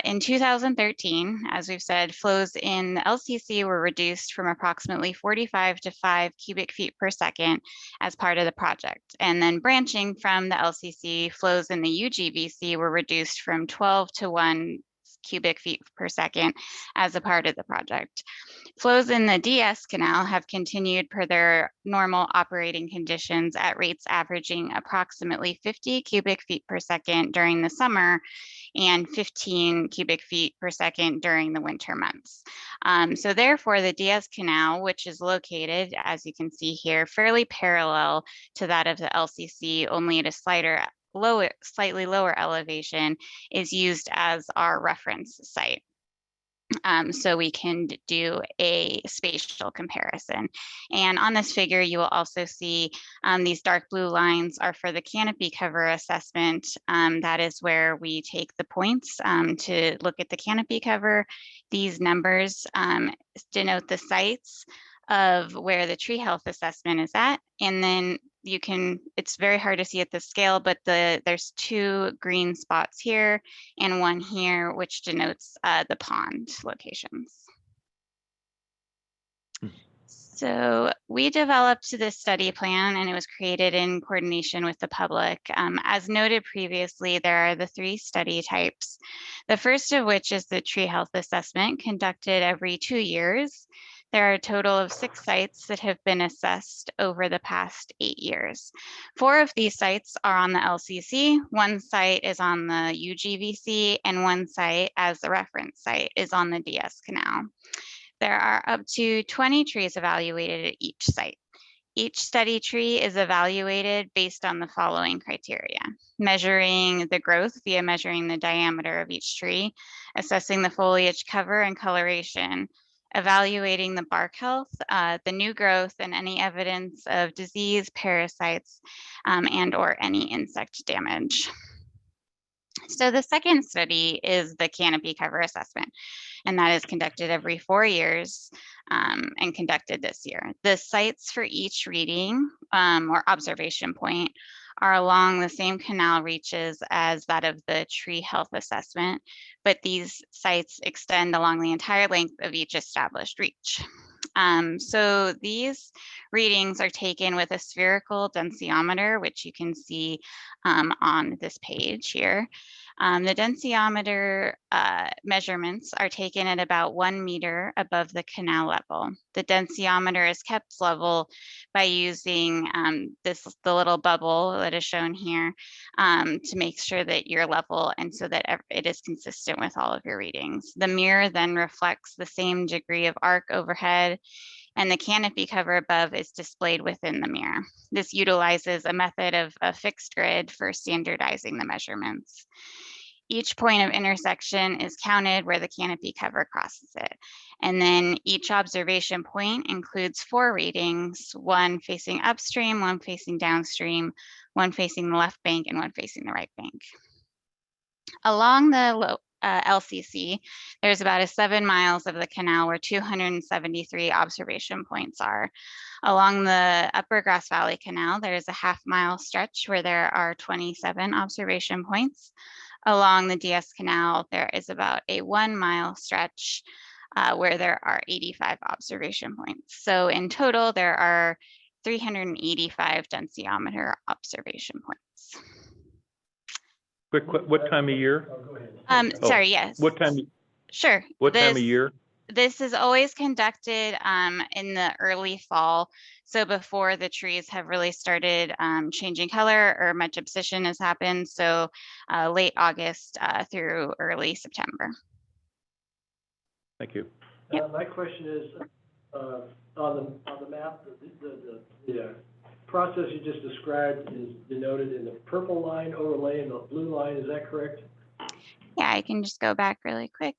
In 2013, as we've said, flows in the LCC were reduced from approximately 45 to 5 cubic feet per second as part of the project. And then branching from the LCC, flows in the UGVC were reduced from 12 to 1 cubic feet per second as a part of the project. Flows in the DS Canal have continued per their normal operating conditions at rates averaging approximately 50 cubic feet per second during the summer and 15 cubic feet per second during the winter months. So therefore, the DS Canal, which is located, as you can see here, fairly parallel to that of the LCC, only at a slightly lower elevation, is used as our reference site. So we can do a spatial comparison. And on this figure, you will also see these dark blue lines are for the canopy cover assessment. That is where we take the points to look at the canopy cover. These numbers denote the sites of where the tree health assessment is at. And then it's very hard to see at the scale, but there's 2 green spots here and 1 here, which denotes the pond locations. So we developed this study plan, and it was created in coordination with the public. As noted previously, there are the 3 study types. The first of which is the tree health assessment, conducted every 2 years. There are a total of 6 sites that have been assessed over the past 8 years. 4 of these sites are on the LCC, 1 site is on the UGVC, and 1 site, as the reference site, is on the DS Canal. There are up to 20 trees evaluated at each site. Each study tree is evaluated based on the following criteria: measuring the growth via measuring the diameter of each tree, assessing the foliage cover and coloration, evaluating the bark health, the new growth, and any evidence of disease, parasites, and or any insect damage. So the second study is the canopy cover assessment, and that is conducted every 4 years and conducted this year. The sites for each reading or observation point are along the same canal reaches as that of the tree health assessment, but these sites extend along the entire length of each established reach. So these readings are taken with a spherical densiometer, which you can see on this page here. The densiometer measurements are taken at about 1 meter above the canal level. The densiometer is kept level by using the little bubble that is shown here to make sure that you're level and so that it is consistent with all of your readings. The mirror then reflects the same degree of arc overhead, and the canopy cover above is displayed within the mirror. This utilizes a method of a fixed grid for standardizing the measurements. Each point of intersection is counted where the canopy cover crosses it. And then each observation point includes 4 readings, one facing upstream, one facing downstream, one facing the left bank, and one facing the right bank. Along the LCC, there's about 7 miles of the canal where 273 observation points are. Along the Upper Grass Valley Canal, there's a half-mile stretch where there are 27 observation points. Along the DS Canal, there is about a 1 mile stretch where there are 85 observation points. So in total, there are 385 densiometer observation points. Quick, what time of year? Oh, go ahead. Sorry, yes. What time? Sure. What time of year? This is always conducted in the early fall. So before the trees have really started changing color or much abscission has happened. So late August through early September. Thank you. My question is, on the map, the process you just described is denoted in the purple line overlay and the blue line, is that correct? Yeah, I can just go back really quick.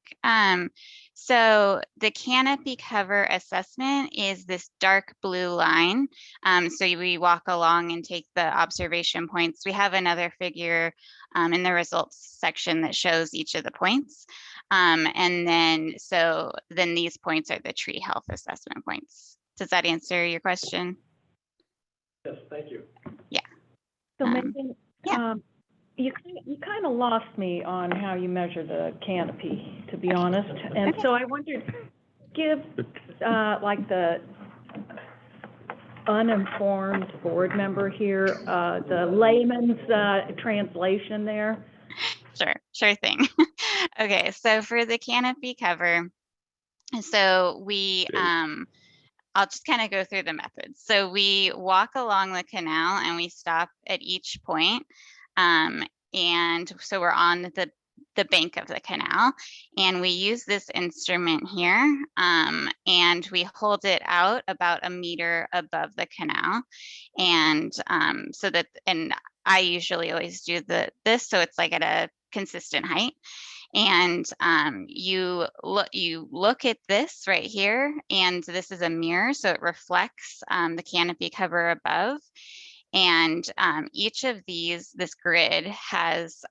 So the canopy cover assessment is this dark blue line. So we walk along and take the observation points. We have another figure in the results section that shows each of the points. And then these points are the tree health assessment points. Does that answer your question? Yes, thank you. Yeah. So Megan, yeah. You kind of lost me on how you measure the canopy, to be honest. And so I wondered, give like the uninformed board member here, the layman's translation there. Sure thing. Okay, so for the canopy cover, so we, I'll just kind of go through the methods. So we walk along the canal and we stop at each point. And so we're on the bank of the canal, and we use this instrument here, and we hold it out about 1 meter above the canal. And and I usually always do this, so it's like at a consistent height. And you look at this right here, and this is a mirror, so it reflects the canopy cover above. And each of this grid has,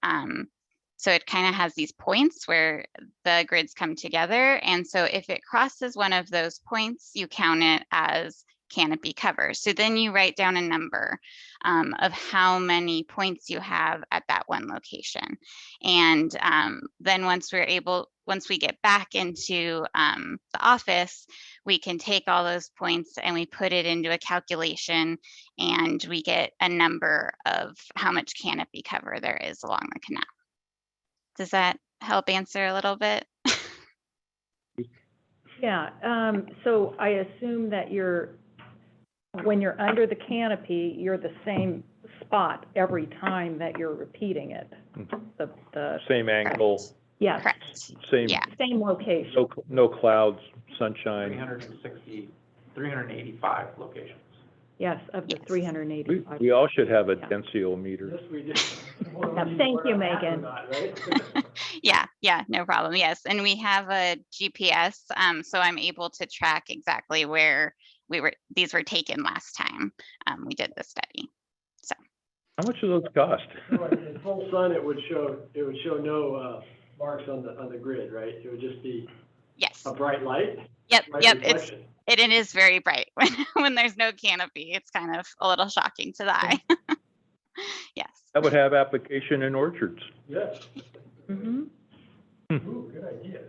so it kind of has these points where the grids come together. And so if it crosses one of those points, you count it as canopy cover. So then you write down a number of how many points you have at that one location. And then once we get back into the office, we can take all those points and we put it into a calculation, and we get a number of how much canopy cover there is along the canal. Does that help answer a little bit? Yeah, so I assume that when you're under the canopy, you're the same spot every time that you're repeating it. The Same angle, yes, Correct. same, Yeah. same location. no clouds, sunshine. 385 locations. Yes, of the Yes. 385. We all should have a Yeah. densitometer. Yes, we do. Yeah, thank you, Megan. Yeah, no problem. Yes, and we have a GPS, so I'm able to track exactly where these were taken last time we did the study. So How much do those cost? So in full sun, it would show no, marks on the grid, right? It would just be yes, a bright light, yep, bright yep. reflection. It is very bright when there's no canopy. It's kind of a little shocking to the eye. Yes. That would have application in orchards. Yes. Mm-hmm. Ooh, good idea.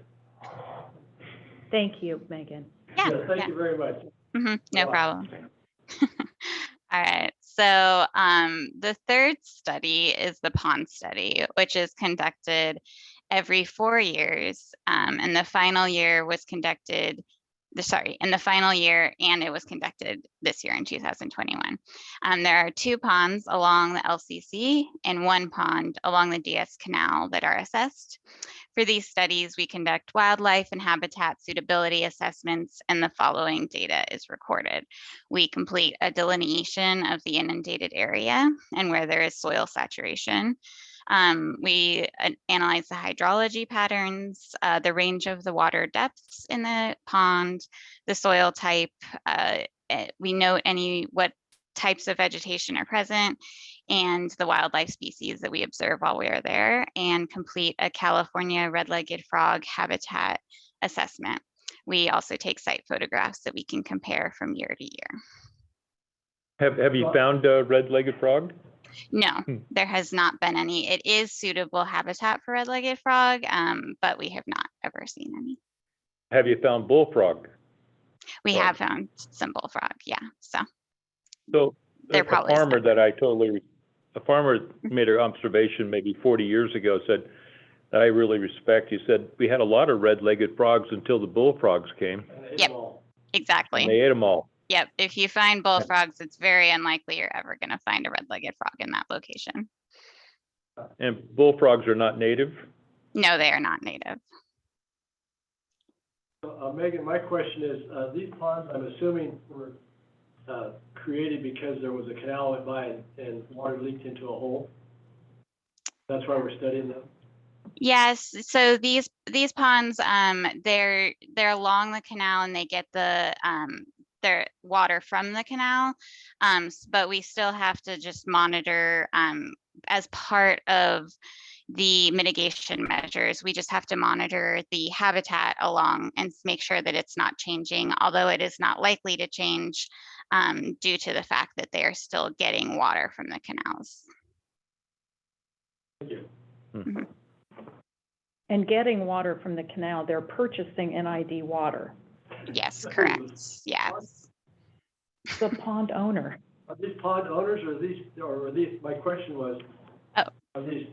Thank you, Megan. Yeah. Yeah, thank you very much. No Wow. problem. All right. So the third study is the pond study, which is conducted every 4 years. And the final year was conducted, in the final year, and it was conducted this year in 2021. There are 2 ponds along the LCC and 1 pond along the DS Canal that are assessed. For these studies, we conduct wildlife and habitat suitability assessments, and the following data is recorded. We complete a delineation of the inundated area and where there is soil saturation. We analyze the hydrology patterns, the range of the water depths in the pond, the soil type. We note what types of vegetation are present, and the wildlife species that we observe while we are there, and complete a California red-legged frog habitat assessment. We also take site photographs that we can compare from year to year. Have you found a red-legged frog? No, there has not been any. It is suitable habitat for red-legged frog, but we have not ever seen any. Have you found bullfrog? We Frog. have found some bullfrog, yeah. So They're a probably farmer stuck. a farmer made an observation maybe 40 years ago, said, that I really respect. He said, we had a lot of red-legged frogs until the bullfrogs came, And they ate Yep. them all. Exactly. and they ate them all. Yep. If you find bullfrogs, it's very unlikely you're ever going to find a red-legged frog in that location. And bullfrogs are not native? No, they are not native. Megan, my question is, these ponds, I'm assuming, were created because there was a canal went by and water leaked into a hole? That's why we're studying them? Yes. So these ponds, they're along the canal, and they get their water from the canal. But we still have to just monitor as part of the mitigation measures. We just have to monitor the habitat along and make sure that it's not changing, although it is not likely to change due to the fact that they are still getting water from the canals. Thank you. Mhm. And getting water from the canal, they're purchasing NID water. Yes, correct. Yes. The pond owner. Are these pond owners, or are these, my question was, Oh. are these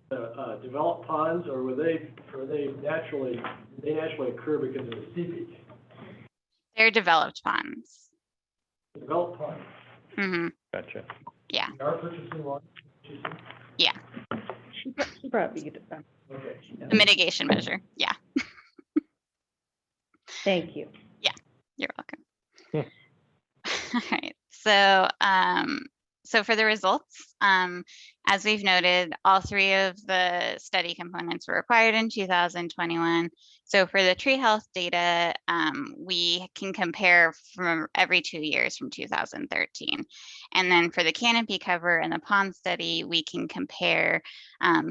developed ponds, or did they naturally occur because of the seepage? They're developed ponds. Developed ponds, Hmm. Gotcha. Yeah. they are purchasing water? Yeah. She probably, Okay. The mitigation measure. Yeah. thank you. You're welcome. Hmm. All right. So for the results, as we've noted, all 3 of the study components were required in 2021. So for the tree health data, we can compare from every 2 years from 2013. And then for the canopy cover and the pond study, we can compare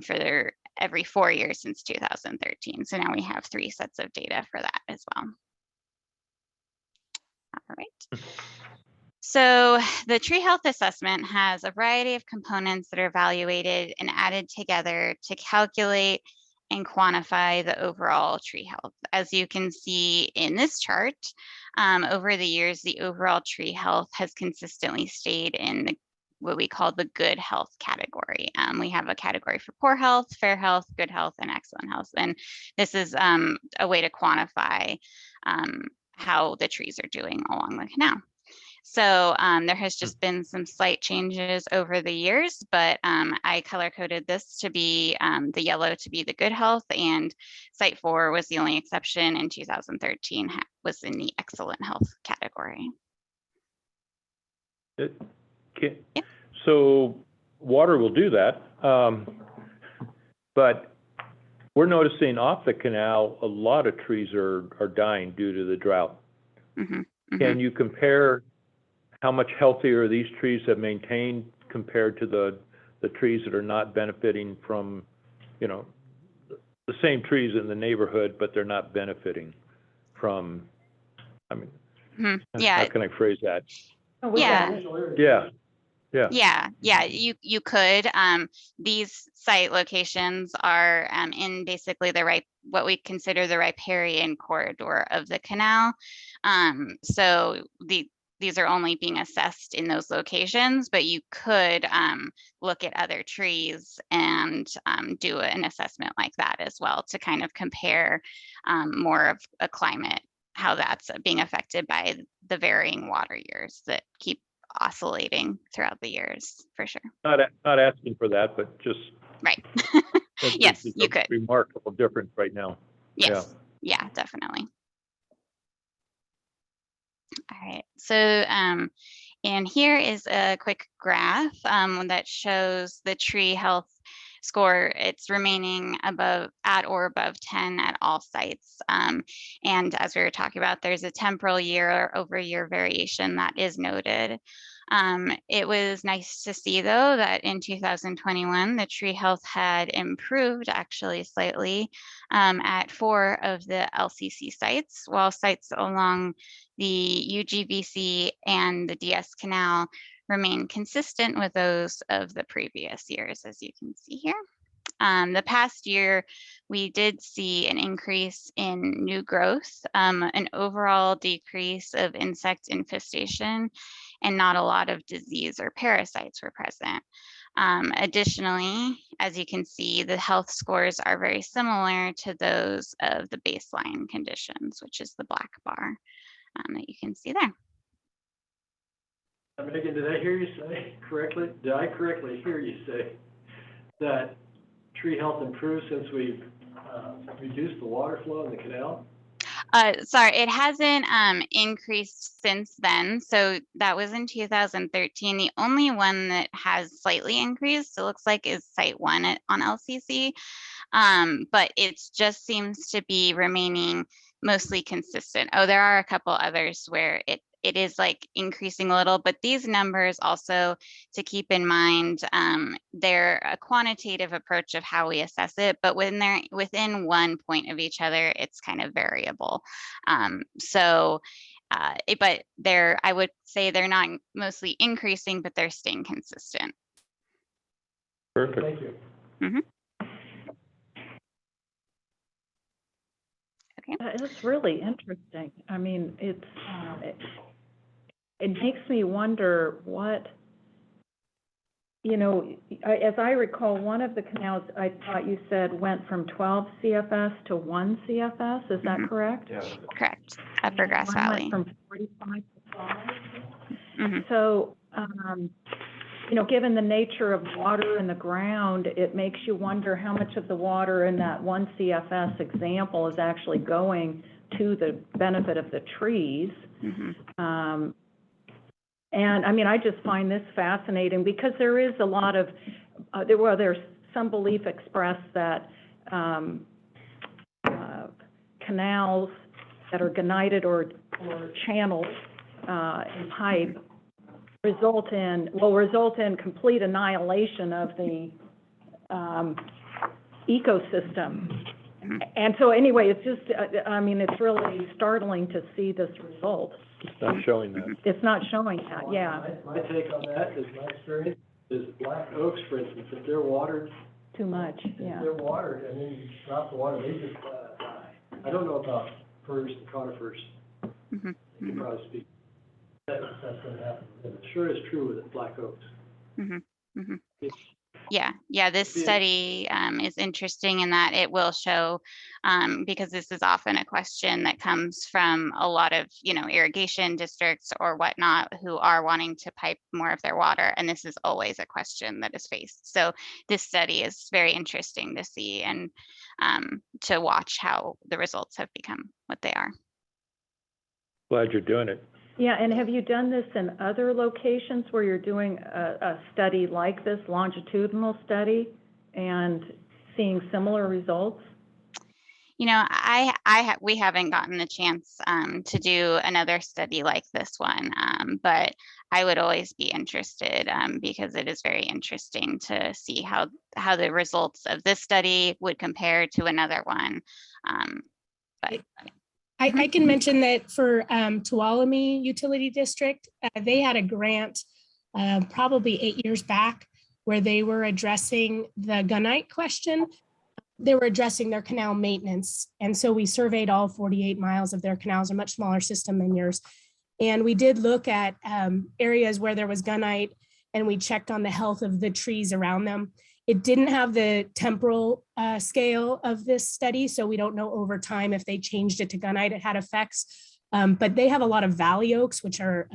for every 4 years since 2013. So now we have 3 sets of data for that as well. All right. So the tree health assessment has a variety of components that are evaluated and added together to calculate and quantify the overall tree health. As you can see in this chart, over the years, the overall tree health has consistently stayed in what we call the good health category. We have a category for poor health, fair health, good health, and excellent health. And this is a way to quantify how the trees are doing along the canal. So there has just been some slight changes over the years, but I color coded this to be the yellow to be the good health, and Site 4 was the only exception in 2013, was in the excellent health category. So water will do that, but we're noticing off the canal, a lot of trees are dying due to the drought. Can you compare how much healthier these trees have maintained compared to the trees that are not benefiting from, you know, the same trees in the neighborhood, but they're not benefiting from, I mean, Yeah. how can I phrase that? Yeah. Yeah. You could. These site locations are in basically what we consider the riparian corridor of the canal. So these are only being assessed in those locations, but you could look at other trees and do an assessment like that as well to kind of compare more of a climate, how that's being affected by the varying water years that keep oscillating throughout the years, for sure. Not asking for that, but just. Right. That's Yes, just you a could. remarkable difference right now. Yes. Yeah, definitely. All right. So, and here is a quick graph that shows the tree health score. It's remaining at or above 10 at all sites. And as we were talking about, there's a temporal year-over-year variation that is noted. It was nice to see, though, that in 2021, the tree health had improved actually slightly at 4 of the LCC sites, while sites along the UGBC and the DS Canal remain consistent with those of the previous years, as you can see here. The past year, we did see an increase in new growth, an overall decrease of insect infestation, and not a lot of disease or parasites were present. Additionally, as you can see, the health scores are very similar to those of the baseline conditions, which is the black bar that you can see there. Megan, did I hear you say correctly? Did I correctly hear you say that tree health improved since we've reduced the water flow in the canal? Sorry, it hasn't increased since then. So that was in 2013. The only one that has slightly increased, it looks like, is Site 1 on LCC. But it just seems to be remaining mostly consistent. Oh, there are a couple others where it is like increasing a little, but these numbers also, to keep in mind, they're a quantitative approach of how we assess it, but when they're within 1 point of each other, it's kind of variable. But I would say they're not mostly increasing, but they're staying consistent. Perfect. Thank you. Okay. It's really interesting. I mean, it makes me wonder what, as I recall, one of the canals, I thought you said went from 12 CFS to 1 CFS. Is that correct? Yeah. Correct. Upper Grass One Valley. went from 45 to 5. So, given the nature of water in the ground, it makes you wonder how much of the water in that 1 CFS example is actually going to the benefit of the trees. And I mean, I just find this fascinating because there is a lot of, there's some belief expressed that canals that are ganited or channels in pipe result in complete annihilation of the ecosystem. And so anyway, it's just, it's really startling to see this result. It's not showing that. It's not showing that, yeah. My take on that is, my experience is black oaks, for instance, if they're watered, Too much, if yeah. they're watered and then you drop the water, they just die. I don't know about firs and conifers. You can probably speak. That's gonna happen. And it sure is true with black oaks. Yeah, this study is interesting in that it will show, because this is often a question that comes from a lot of, irrigation districts or whatnot who are wanting to pipe more of their water. And this is always a question that is faced. So this study is very interesting to see and to watch how the results have become what they are. Glad you're doing it. Yeah, and have you done this in other locations where you're doing a study like this, longitudinal study, and seeing similar results? You know, we haven't gotten the chance to do another study like this one, but I would always be interested because it is very interesting to see how the results of this study would compare to another one. But I can mention that for Tuolumne Utility District, they had a grant probably 8 years back where they were addressing the gunite question. They were addressing their canal maintenance. And so we surveyed all 48 miles of their canals, a much smaller system than yours. And we did look at areas where there was gunite, and we checked on the health of the trees around them. It didn't have the temporal scale of this study, so we don't know over time if they changed it to gunite, it had effects. But they have a lot of valley oaks, which are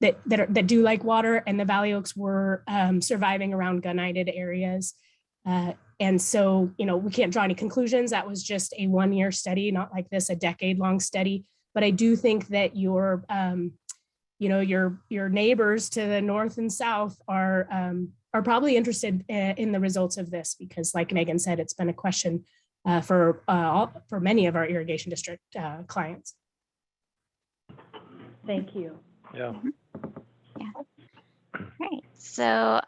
that do like water, and the valley oaks were surviving around gunnited areas. And so, you know, we can't draw any conclusions. That was just a 1-year study, not like this, a decade-long study. But I do think that your, you know, your neighbors to the north and south are probably interested in the results of this, because like Megan said, it's been a question for many of our irrigation district clients. Thank you. Yeah. yeah. Right. So,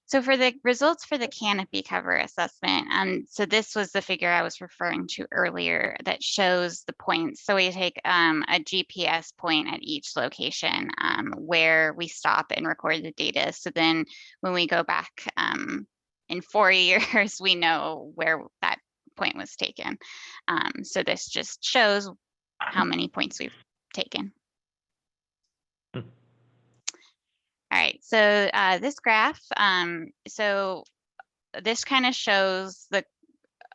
so for the results for the canopy cover assessment, so this was the figure I was referring to earlier that shows the points. So we take a GPS point at each location where we stop and record the data. So then when we go back in 4 years, we know where that point was taken. So this just shows how many points we've taken. All right, so this graph, so this kind of shows the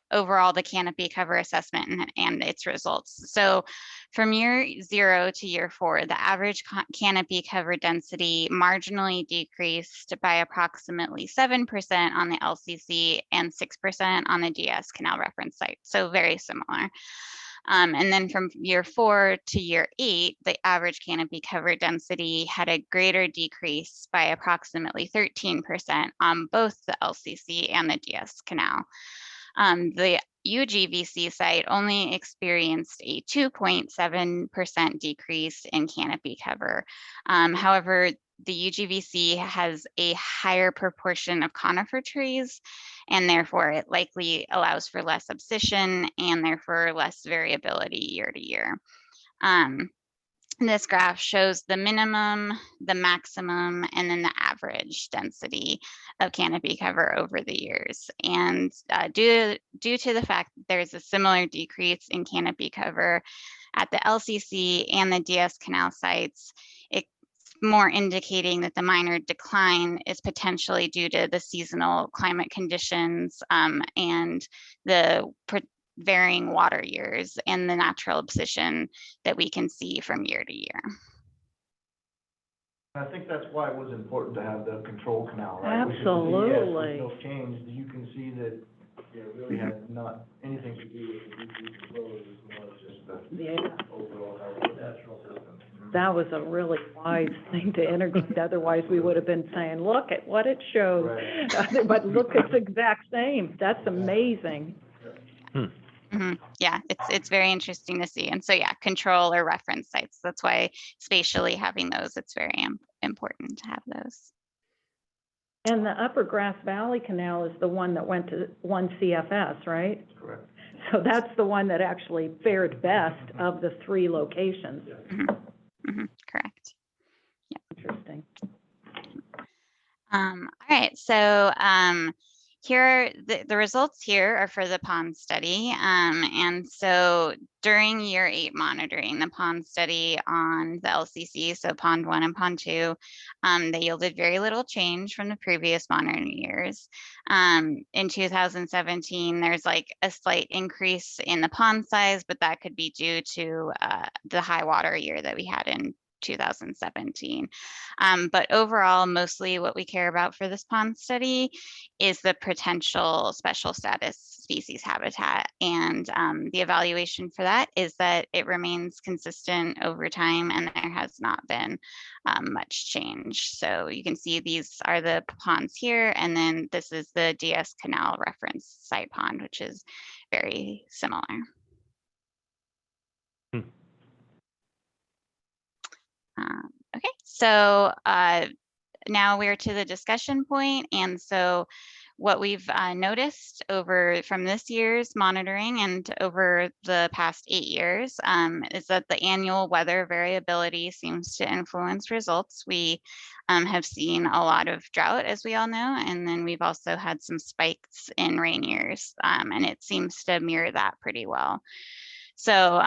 overall the canopy cover assessment and its results. So from year 0 to year 4, the average canopy cover density marginally decreased by approximately 7% on the LCC and 6% on the DS Canal reference site. So very similar. And then from year 4 to year 8, the average canopy cover density had a greater decrease by approximately 13% on both the LCC and the DS Canal. The UGVC site only experienced a 2.7% decrease in canopy cover. However, the UGVC has a higher proportion of conifer trees, and therefore it likely allows for less abscission and therefore less variability year to year. This graph shows the minimum, the maximum, and then the average density of canopy cover over the years. And due to the fact that there's a similar decrease in canopy cover at the LCC and the DS Canal sites, it's more indicating that the minor decline is potentially due to the seasonal climate conditions and the varying water years and the natural abscission that we can see from year to year. I think that's why it was important to have the control canal, right? Absolutely. With no change, you can see that it really had not anything to do with the decrease flow, it was more just the overall health of the natural system. That was a really wise thing to integrate. Otherwise, we would have been saying, look at what it shows. Right. But look, it's the exact same. That's amazing. Mm-hmm. Yeah, it's very interesting to see. And so, yeah, control or reference sites. That's why spatially having those, it's very important to have those. And the Upper Grass Valley Canal is the one that went to 1 CFS, right? Correct. So that's the one that actually fared best of the 3 locations. Yeah. Mm-hmm. Mm-hmm. Correct. Yeah. Interesting. All right, so here the results here are for the pond study. And so during year 8 monitoring, the pond study on the LCC, so pond 1 and pond 2, they yielded very little change from the previous monitoring years. In 2017, there's like a slight increase in the pond size, but that could be due to the high water year that we had in 2017. But overall, mostly what we care about for this pond study is the potential special status species habitat. And the evaluation for that is that it remains consistent over time and there has not been much change. So you can see these are the ponds here, and then this is the DS Canal reference site pond, which is very similar. Okay, so now we're to the discussion point, and so what we've noticed over from this year's monitoring and over the past 8 years is that the annual weather variability seems to influence results. We have seen a lot of drought, as we all know, and then we've also had some spikes in rain years, and it seems to mirror that pretty well. So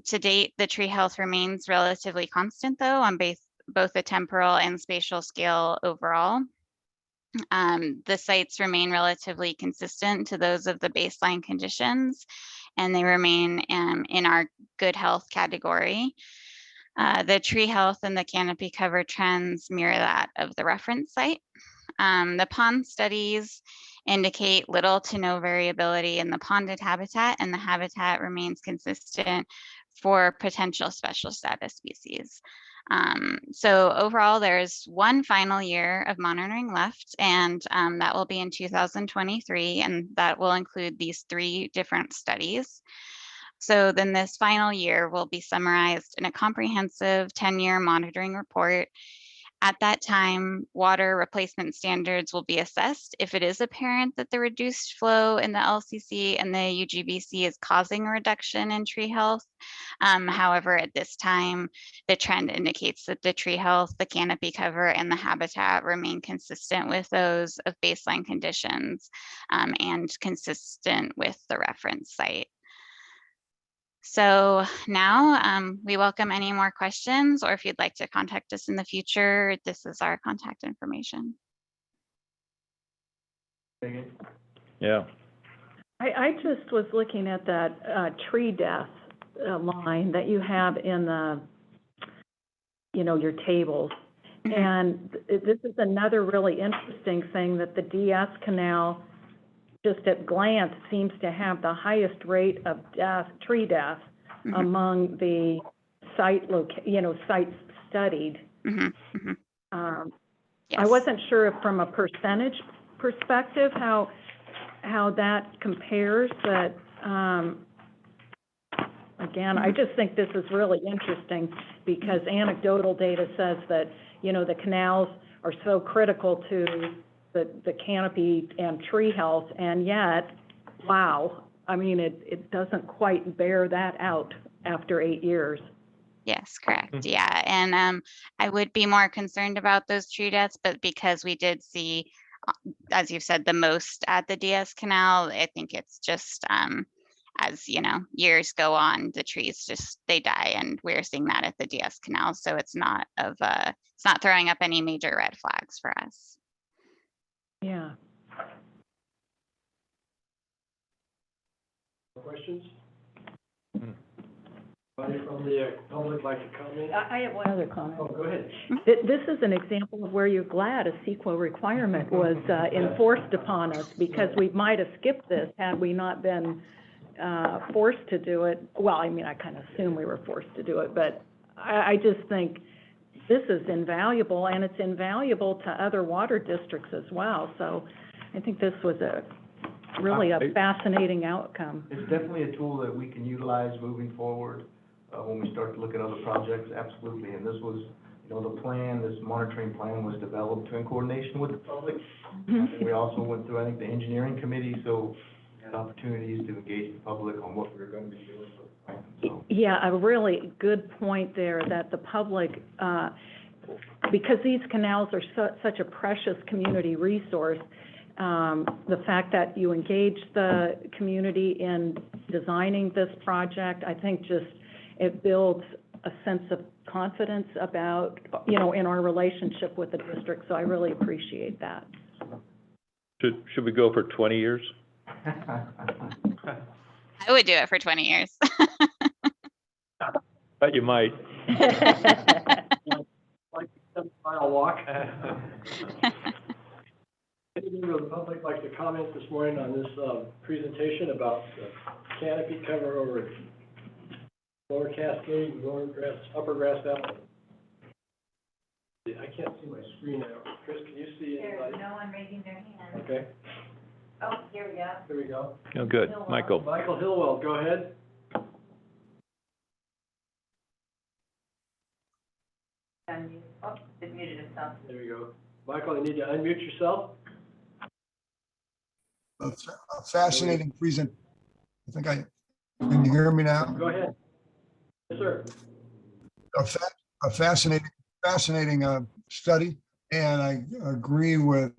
to date, the tree health remains relatively constant, though, on both the temporal and spatial scale overall. The sites remain relatively consistent to those of the baseline conditions, and they remain in our good health category. The tree health and the canopy cover trends mirror that of the reference site. The pond studies indicate little to no variability in the ponded habitat, and the habitat remains consistent for potential special status species. So overall, there's one final year of monitoring left, and that will be in 2023, and that will include these 3 different studies. So then this final year will be summarized in a comprehensive 10-year monitoring report. At that time, water replacement standards will be assessed if it is apparent that the reduced flow in the LCC and the UGBC is causing a reduction in tree health. However, at this time, the trend indicates that the tree health, the canopy cover, and the habitat remain consistent with those of baseline conditions and consistent with the reference site. So now we welcome any more questions, or if you'd like to contact us in the future, this is our contact information. Yeah. I just was looking at that tree death line that you have in the, your tables. And this is another really interesting thing, that the DS Canal, just at glance, seems to have the highest rate of tree death among the sites studied. Yes. I wasn't sure if from a percentage perspective how that compares, but again, I just think this is really interesting because anecdotal data says that, the canals are so critical to the canopy and tree health, and yet, wow, I mean, it doesn't quite bear that out after 8 years. Yes, correct. Yeah, and I would be more concerned about those tree deaths, but because we did see, as you've said, the most at the DS Canal, I think it's just as years go on, the trees they die, and we're seeing that at the DS Canal. So it's not throwing up any major red flags for us. Yeah. Questions? Anybody from the public like to comment? I have one other comment. Oh, go ahead. This is an example of where you're glad a CEQA requirement was enforced upon us, because we might have skipped this had we not been forced to do it. Well, I mean, I kind of assume we were forced to do it, but I just think this is invaluable, and it's invaluable to other water districts as well. So I think this was really a fascinating outcome. It's definitely a tool that we can utilize moving forward when we start to look at other projects, absolutely. And this was, this monitoring plan was developed in coordination with the public. And we also went through, I think, the engineering committee, so we had opportunities to engage the public on what we were going to be doing with the plan. So. Yeah, a really good point there, that the public, because these canals are such a precious community resource, the fact that you engage the community in designing this project, I think it builds a sense of confidence about, in our relationship with the district. So I really appreciate that. Should we go for 20 years? I would do it for 20 years. But you might. Like 7-mile walk. Any member of the public like to comment this morning on this, presentation about the canopy cover over Lower Cascade and Upper Grass Valley? I can't see my screen now. Chris, can you see There's anybody? no one raising their hand. Okay, Oh, here we go. here we go. Oh, good. Michael? Michael Hillwell, go ahead. Unmute. Oh, it muted himself. There you go. Michael, you need to unmute yourself. A fascinating present. Can you hear me now? Go ahead. Yes, sir. A fascinating study, and I agree with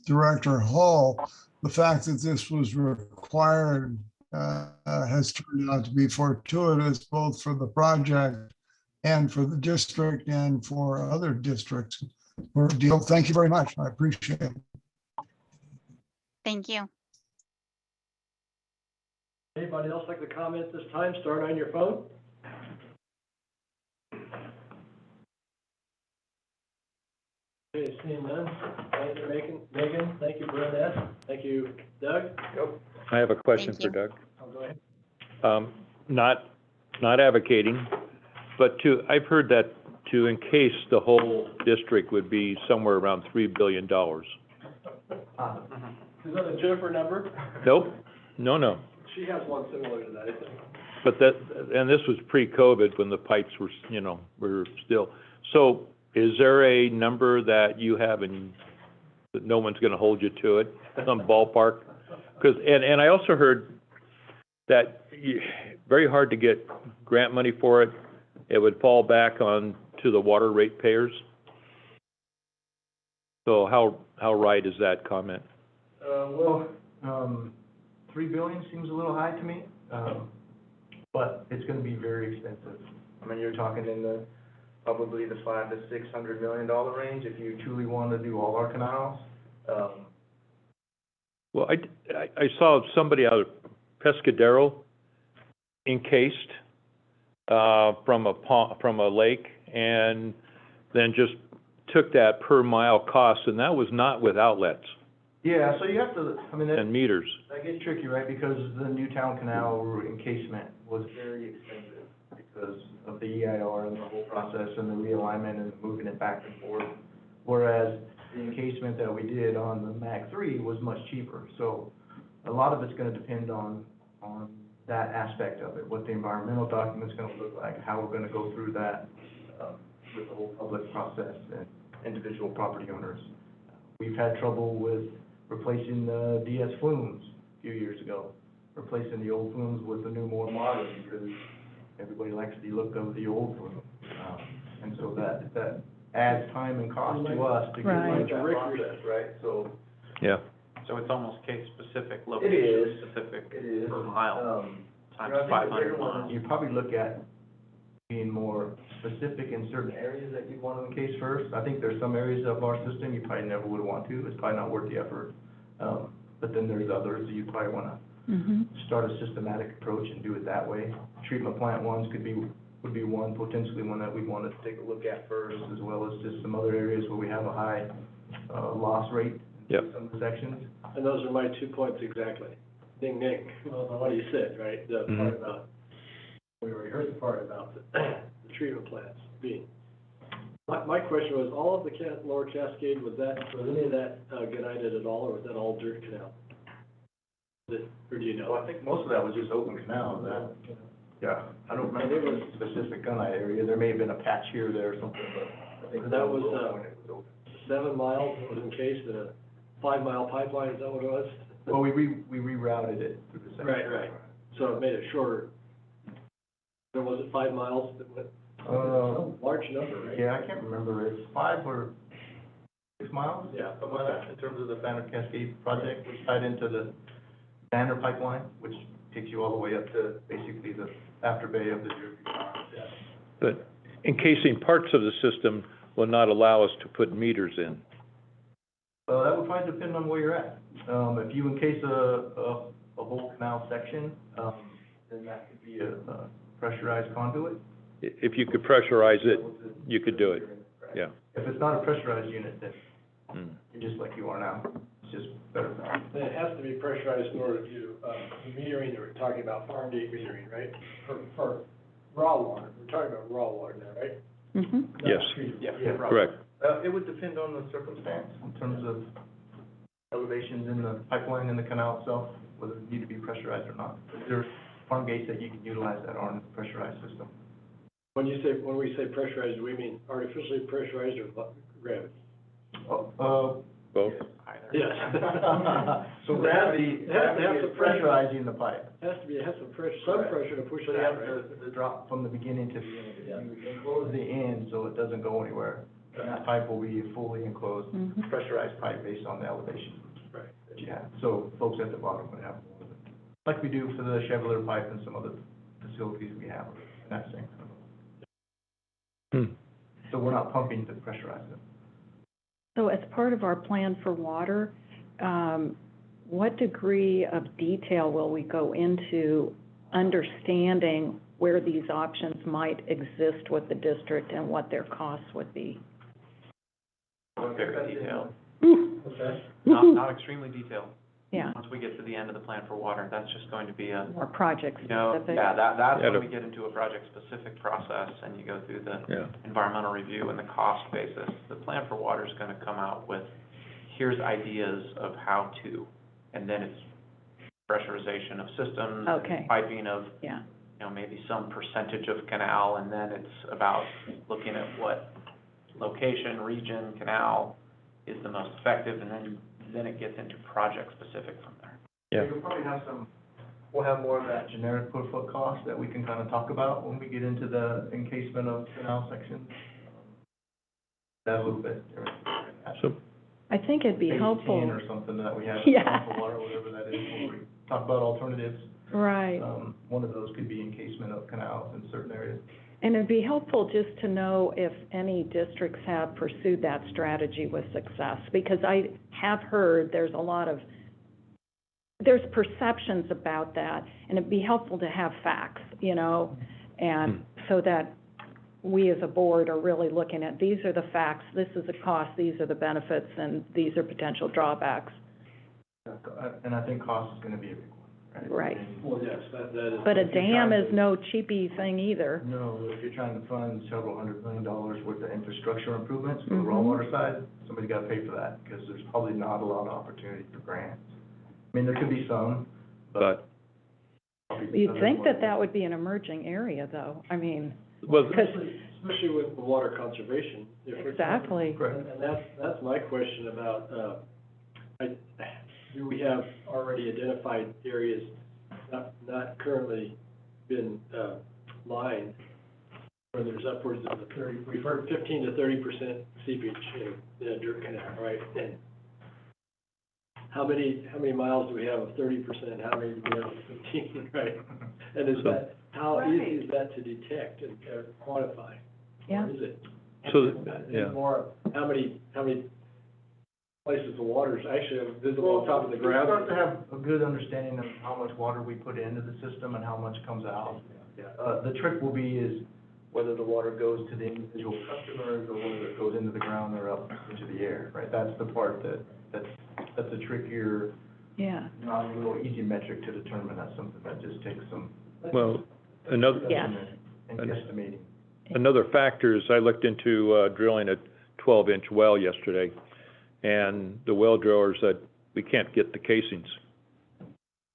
Director Hall. The fact that this was required has turned out to be fortuitous, both for the project and for the district and for other districts. Deal. Thank you very much. I appreciate it. Thank you. Anybody else like to comment this time? Start on your phone. Okay, seeing none. Thank you, Megan. Thank you, Bernadette. Thank you, Doug. I have a question Thank for you. Doug. Oh, go ahead. Not advocating, but I've heard that to encase the whole district would be somewhere around $3 billion. Is that a Jennifer number? Nope, no. She has one similar to that, I think. But and this was pre-COVID when the pipes were, were still. So is there a number that you have and that no one's gonna hold you to it, some ballpark? Because, and I also heard that very hard to get grant money for it. It would fall back on to the water ratepayers. So how right is that comment? Well, 3 billion seems a little high to me, but it's gonna be very expensive. I mean, you're talking in probably the $500 to $600 million range if you truly want to do all our canals. Well, I saw somebody out of Pescadero encased from a lake, and then just took that per mile cost, and that was not with outlets Yeah, so you have to, I mean, and meters. that gets tricky, right? Because the Newtown Canal encasement was very expensive because of the EIR and the whole process and the realignment and moving it back and forth. Whereas the encasement that we did on the MAC 3 was much cheaper. So a lot of it's gonna depend on that aspect of it, what the environmental document's gonna look like, how we're gonna go through that, with the whole public process and individual property owners. We've had trouble with replacing the DS flumes a few years ago, replacing the old flumes with the new, more modern, because everybody likes the look of the old flume. And so that adds time and cost to us to get Right. through that process, right? So. Yeah. So it's almost case-specific, It is. location-specific It is. per mile, times I think the 500 bigger one is miles. you probably look at being more specific in certain areas that you'd want to encase first. I think there's some areas of our system you probably never would want to, it's probably not worth the effort. But then there's others that you probably want to start a systematic approach and do it that way. Treatment plant ones would be one, potentially one that we'd want to take a look at first, as well as just some other areas where we have a high, loss rate in Yep. some sections. And those are my 2 points exactly. Ding, ding. Well, what you said, right? The part about, we already heard the part about the treatment plants being. My question was, all of the Lower Cascade, was any of that granite at all, or was that all dirt canal? Or do you know? Well, I think most of that was just open canal, yeah, I don't remember the specific gunite area, there may have been a patch here or there or something, but I think That was, when it was open. 7 miles was encased in a 5-mile pipeline, is that what it was? Well, we rerouted it through the second. Right. So it made it shorter. There was it 5 miles that went, some large number, right? Yeah, I can't remember, it's 5 or 6 miles? Yeah. Something like that, in terms of the Banner Cascade project, which tied into the Banner pipeline, which takes you all the way up to basically the after bay of the Jersey Canal. But encasing parts of the system will not allow us to put meters in. Well, that would probably depend on where you're at. If you encase a whole canal section, then that could be a pressurized conduit. If you could pressurize it, you could do it, yeah. If it's not a pressurized unit, then You're just like you are now. It's just better value. And it has to be pressurized in order to, the metering, we're talking about farm gate metering, right? For raw water, we're talking about raw water now, right? Mm-hmm. Yes, Yeah, correct. It would depend on the circumstance in terms of elevations in the pipeline in the canal itself, whether it need to be pressurized or not. There are farm gates that you can utilize that aren't a pressurized system. When we say pressurized, do we mean artificially pressurized or gravity? Both? Either. Yes. So gravity, It has to have is some pressure. pressurizing the pipe. It has some pressure to push So it you out, have right? the drop from the beginning to the end. Yeah. You enclose the end so it doesn't go anywhere. And that pipe will be a fully enclosed, Mhm. pressurized pipe based on the elevation Right. that you have. So folks at the bottom would have more of it. Like we do for the Chevrolet pipe and some other facilities we have in that same. So we're not pumping to pressurize it. So as part of our plan for water, what degree of detail will we go into understanding where these options might exist with the district and what their costs would be? Very detailed, Okay. not extremely detailed. Yeah, Once we get to the end of the plan for water, that's just going to be a, more project you know, specific. yeah, that's Yeah, when the- we get into a project-specific process and you go through the Yeah. environmental review and the cost basis. The plan for water is gonna come out with, here's ideas of how to, and then it's pressurization of systems. and Okay. Piping of, Yeah, you know, maybe some percentage of canal, and then it's about looking at what location, region, canal is the most effective, and then it gets into project-specific from there. Yeah. You'll probably have we'll have more of that generic per foot cost that we can kind of talk about when we get into the encasement of canal sections. That a little bit. So, I think it'd be Page helpful. 10 or something that we have, Yeah. for water, whatever that is, where we talk about alternatives. Right. One of those could be encasement of canals in certain areas. And it'd be helpful just to know if any districts have pursued that strategy with success, because I have heard there's perceptions about that, and it'd be helpful to have facts, you know, and so that we as a board are really looking at, these are the facts, this is the cost, these are the benefits, and these are potential drawbacks. And I think cost is gonna be a big one, right? Right. Well, yes, that is. But a If you're dam trying is to- no cheapy thing either. No, if you're trying to fund several $100 million worth of infrastructure improvements for the raw Mhm. water side, somebody's gotta pay for that, because there's probably not a lot of opportunity for grants. I mean, there could be some, but, You'd think that that would be an emerging area, though, I mean, well, because, Especially with the water conservation. If we're talking- exactly. And that's my question about, do we have already identified areas not currently been, lined, where there's upwards of 30, we've heard 15 to 30% seepage in a dirt canal, right? And how many miles do we have of 30%? How many do we have of 15, right? And how easy is that to detect and quantify? Yeah. Or is it? so, And yeah. more, how many places the water is actually visible on top of the We ground? start to have a good understanding of how much water we put into the system and how much comes out. The trick will be is whether the water goes to the individual customers or whether it goes into the ground or up into the air, right? That's the part that's a trickier, Yeah, not a little easy metric to determine. That's something that just takes some Well, another, Yes. and guesstimating. another factor is I looked into, drilling a 12-inch well yesterday, and the well driller said, we can't get the casings.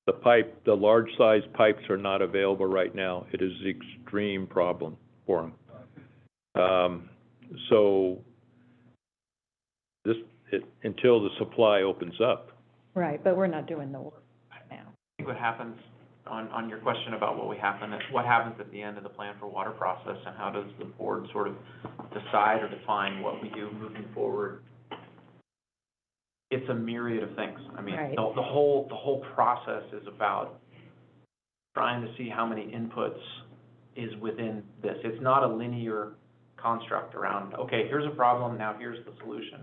The large-sized pipes are not available right now. It is an extreme problem for them. So, until the supply opens up. right, but we're not doing the work now. I think what happens, on your question about what happens at the end of the plan for water process, and how does the board sort of decide or define what we do moving forward? It's a myriad of things. I mean, Right. the whole process is about trying to see how many inputs is within this. It's not a linear construct around, okay, here's a problem, now here's the solution.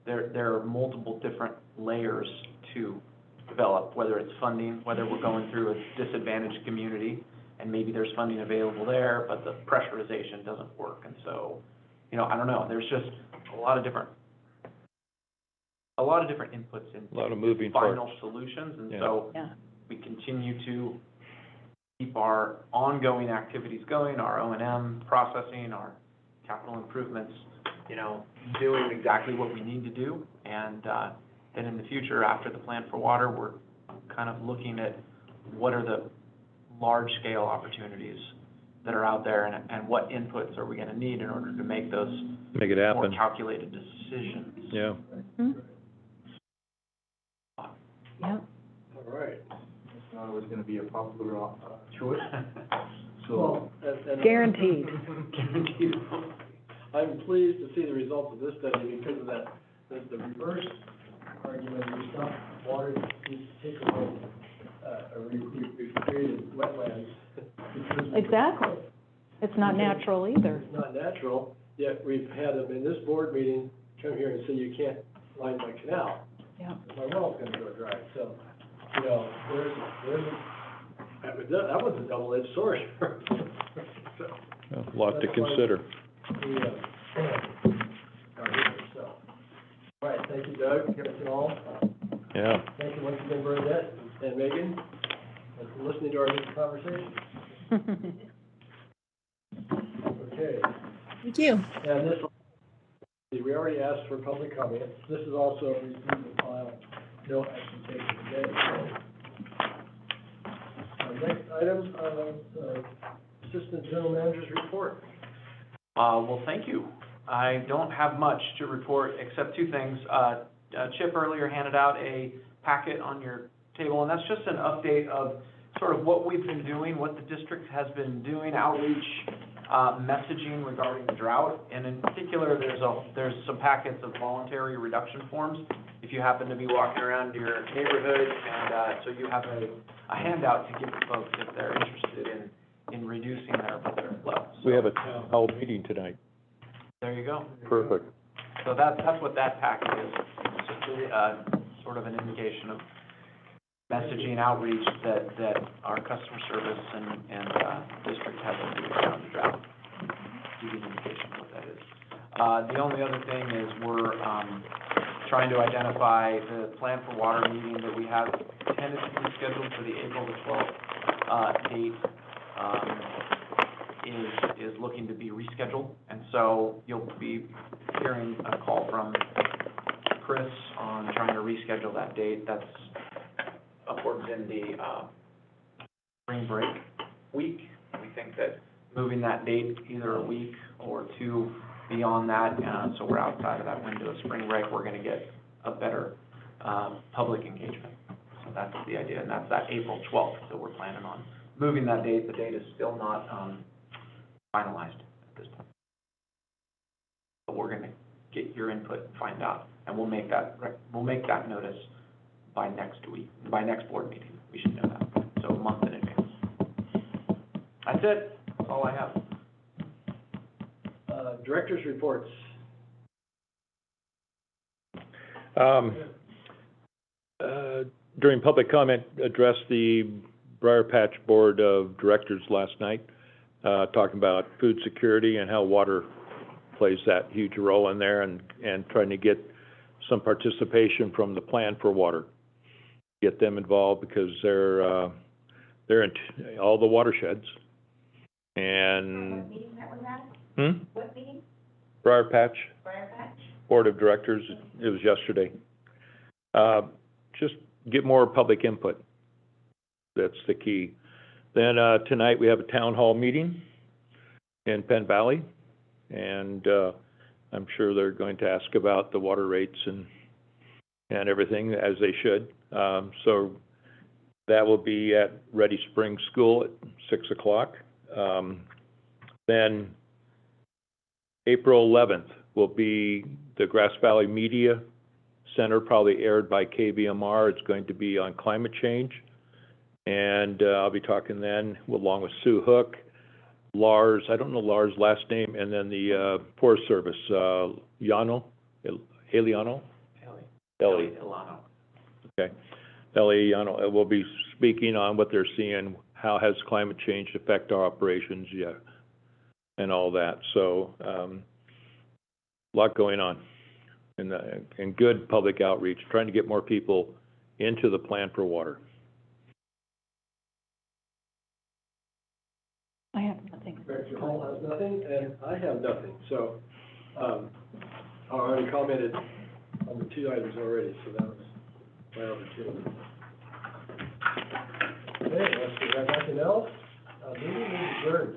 There are multiple different layers to develop, whether it's funding, whether we're going through a disadvantaged community, and maybe there's funding available there, but the pressurization doesn't work. And so, you know, I don't know, there's just a lot of different a lot of different inputs into A lot of moving parts. final solutions, and Yeah. so Yeah. we continue to keep our ongoing activities going, our O&M processing, our capital improvements, you know, doing exactly what we need to do. And then in the future, after the plan for water, we're kind of looking at what are the large-scale opportunities that are out there, and what inputs are we gonna need in order to make those Make it more happen. calculated decisions. Yeah. Mhm. Yeah. All right. It's not always gonna be a popular, choice, so. Well, and- Guaranteed. Guaranteed. I'm pleased to see the results of this study because of that, the reverse argument, we stop water, we take away, we've created wetlands. because we- Exactly. It's not natural either. It's not natural, yet we've had them in this board meeting come here and say you can't line my canal. Yeah. My well's gonna go dry, so, you know, that was a double-edged sword. So, A lot to consider. we, are here, so. All right, thank you, Doug, thank you all. Yeah. Thank you once again, Bernadette and Megan, for listening to our conversation. Okay, Thank you. and this, we already asked for public comment. This is also received and filed, no action taken today. Our next item, Assistant General Manager's report. Well, thank you. I don't have much to report except two things. Chip earlier handed out a packet on your table, and that's just an update of sort of what we've been doing, what the district has been doing, outreach, messaging regarding the drought. And in particular, there's some packets of voluntary reduction forms if you happen to be walking around your neighborhood, and so you have a handout to give to folks if they're interested in reducing their flow. We have a town hall meeting tonight. There you go. Perfect. So that's what that packet is. It's just sort of an indication of messaging outreach that our customer service and district has been doing around the drought. Give you an indication of what that is. The only other thing is we're trying to identify the plan for water meeting that we have tentatively scheduled for the April the 12th date. Is looking to be rescheduled, and so you'll be hearing a call from Chris on trying to reschedule that date. That's upwards in the spring break week. We think that moving that date either a week or two beyond that, so we're outside of that window of spring break, we're gonna get a better public engagement. So that's the idea, and that's that April 12th that we're planning on moving that date. The date is still not finalized at this point. But we're gonna get your input and find out, and we'll make that notice by next board meeting. We should know that, so a month in advance. That's it, that's all I have. Director's reports. During public comment, addressed the Briar Patch Board of Directors last night, talking about food security and how water plays that huge role in there, and trying to get some participation from the plan for water. Get them involved because they're in all the watersheds. And What meeting that was at? What meeting? Briar Patch Briar Patch? Board of Directors, it was yesterday. Just get more public input. That's the key. Then tonight we have a town hall meeting in Penn Valley, and I'm sure they're going to ask about the water rates and everything, as they should. So that will be at Ready Spring School at 6 o'clock. Then April 11th will be the Grass Valley Media Center, probably aired by KVMR. It's going to be on climate change. And I'll be talking then along with Sue Hook, Lars, I don't know Lars' last name, and then the Forest Service, Eliano. Okay. Eliano will be speaking on what they're seeing, how has climate change affect our operations, and all that. So, a lot going on. and good public outreach, trying to get more people into the plan for water. I have nothing. Director Hall has nothing, and I have nothing, so, I already commented on the 2 items already, so that was my opportunity. Okay, unless we have nothing else, meeting is adjourned.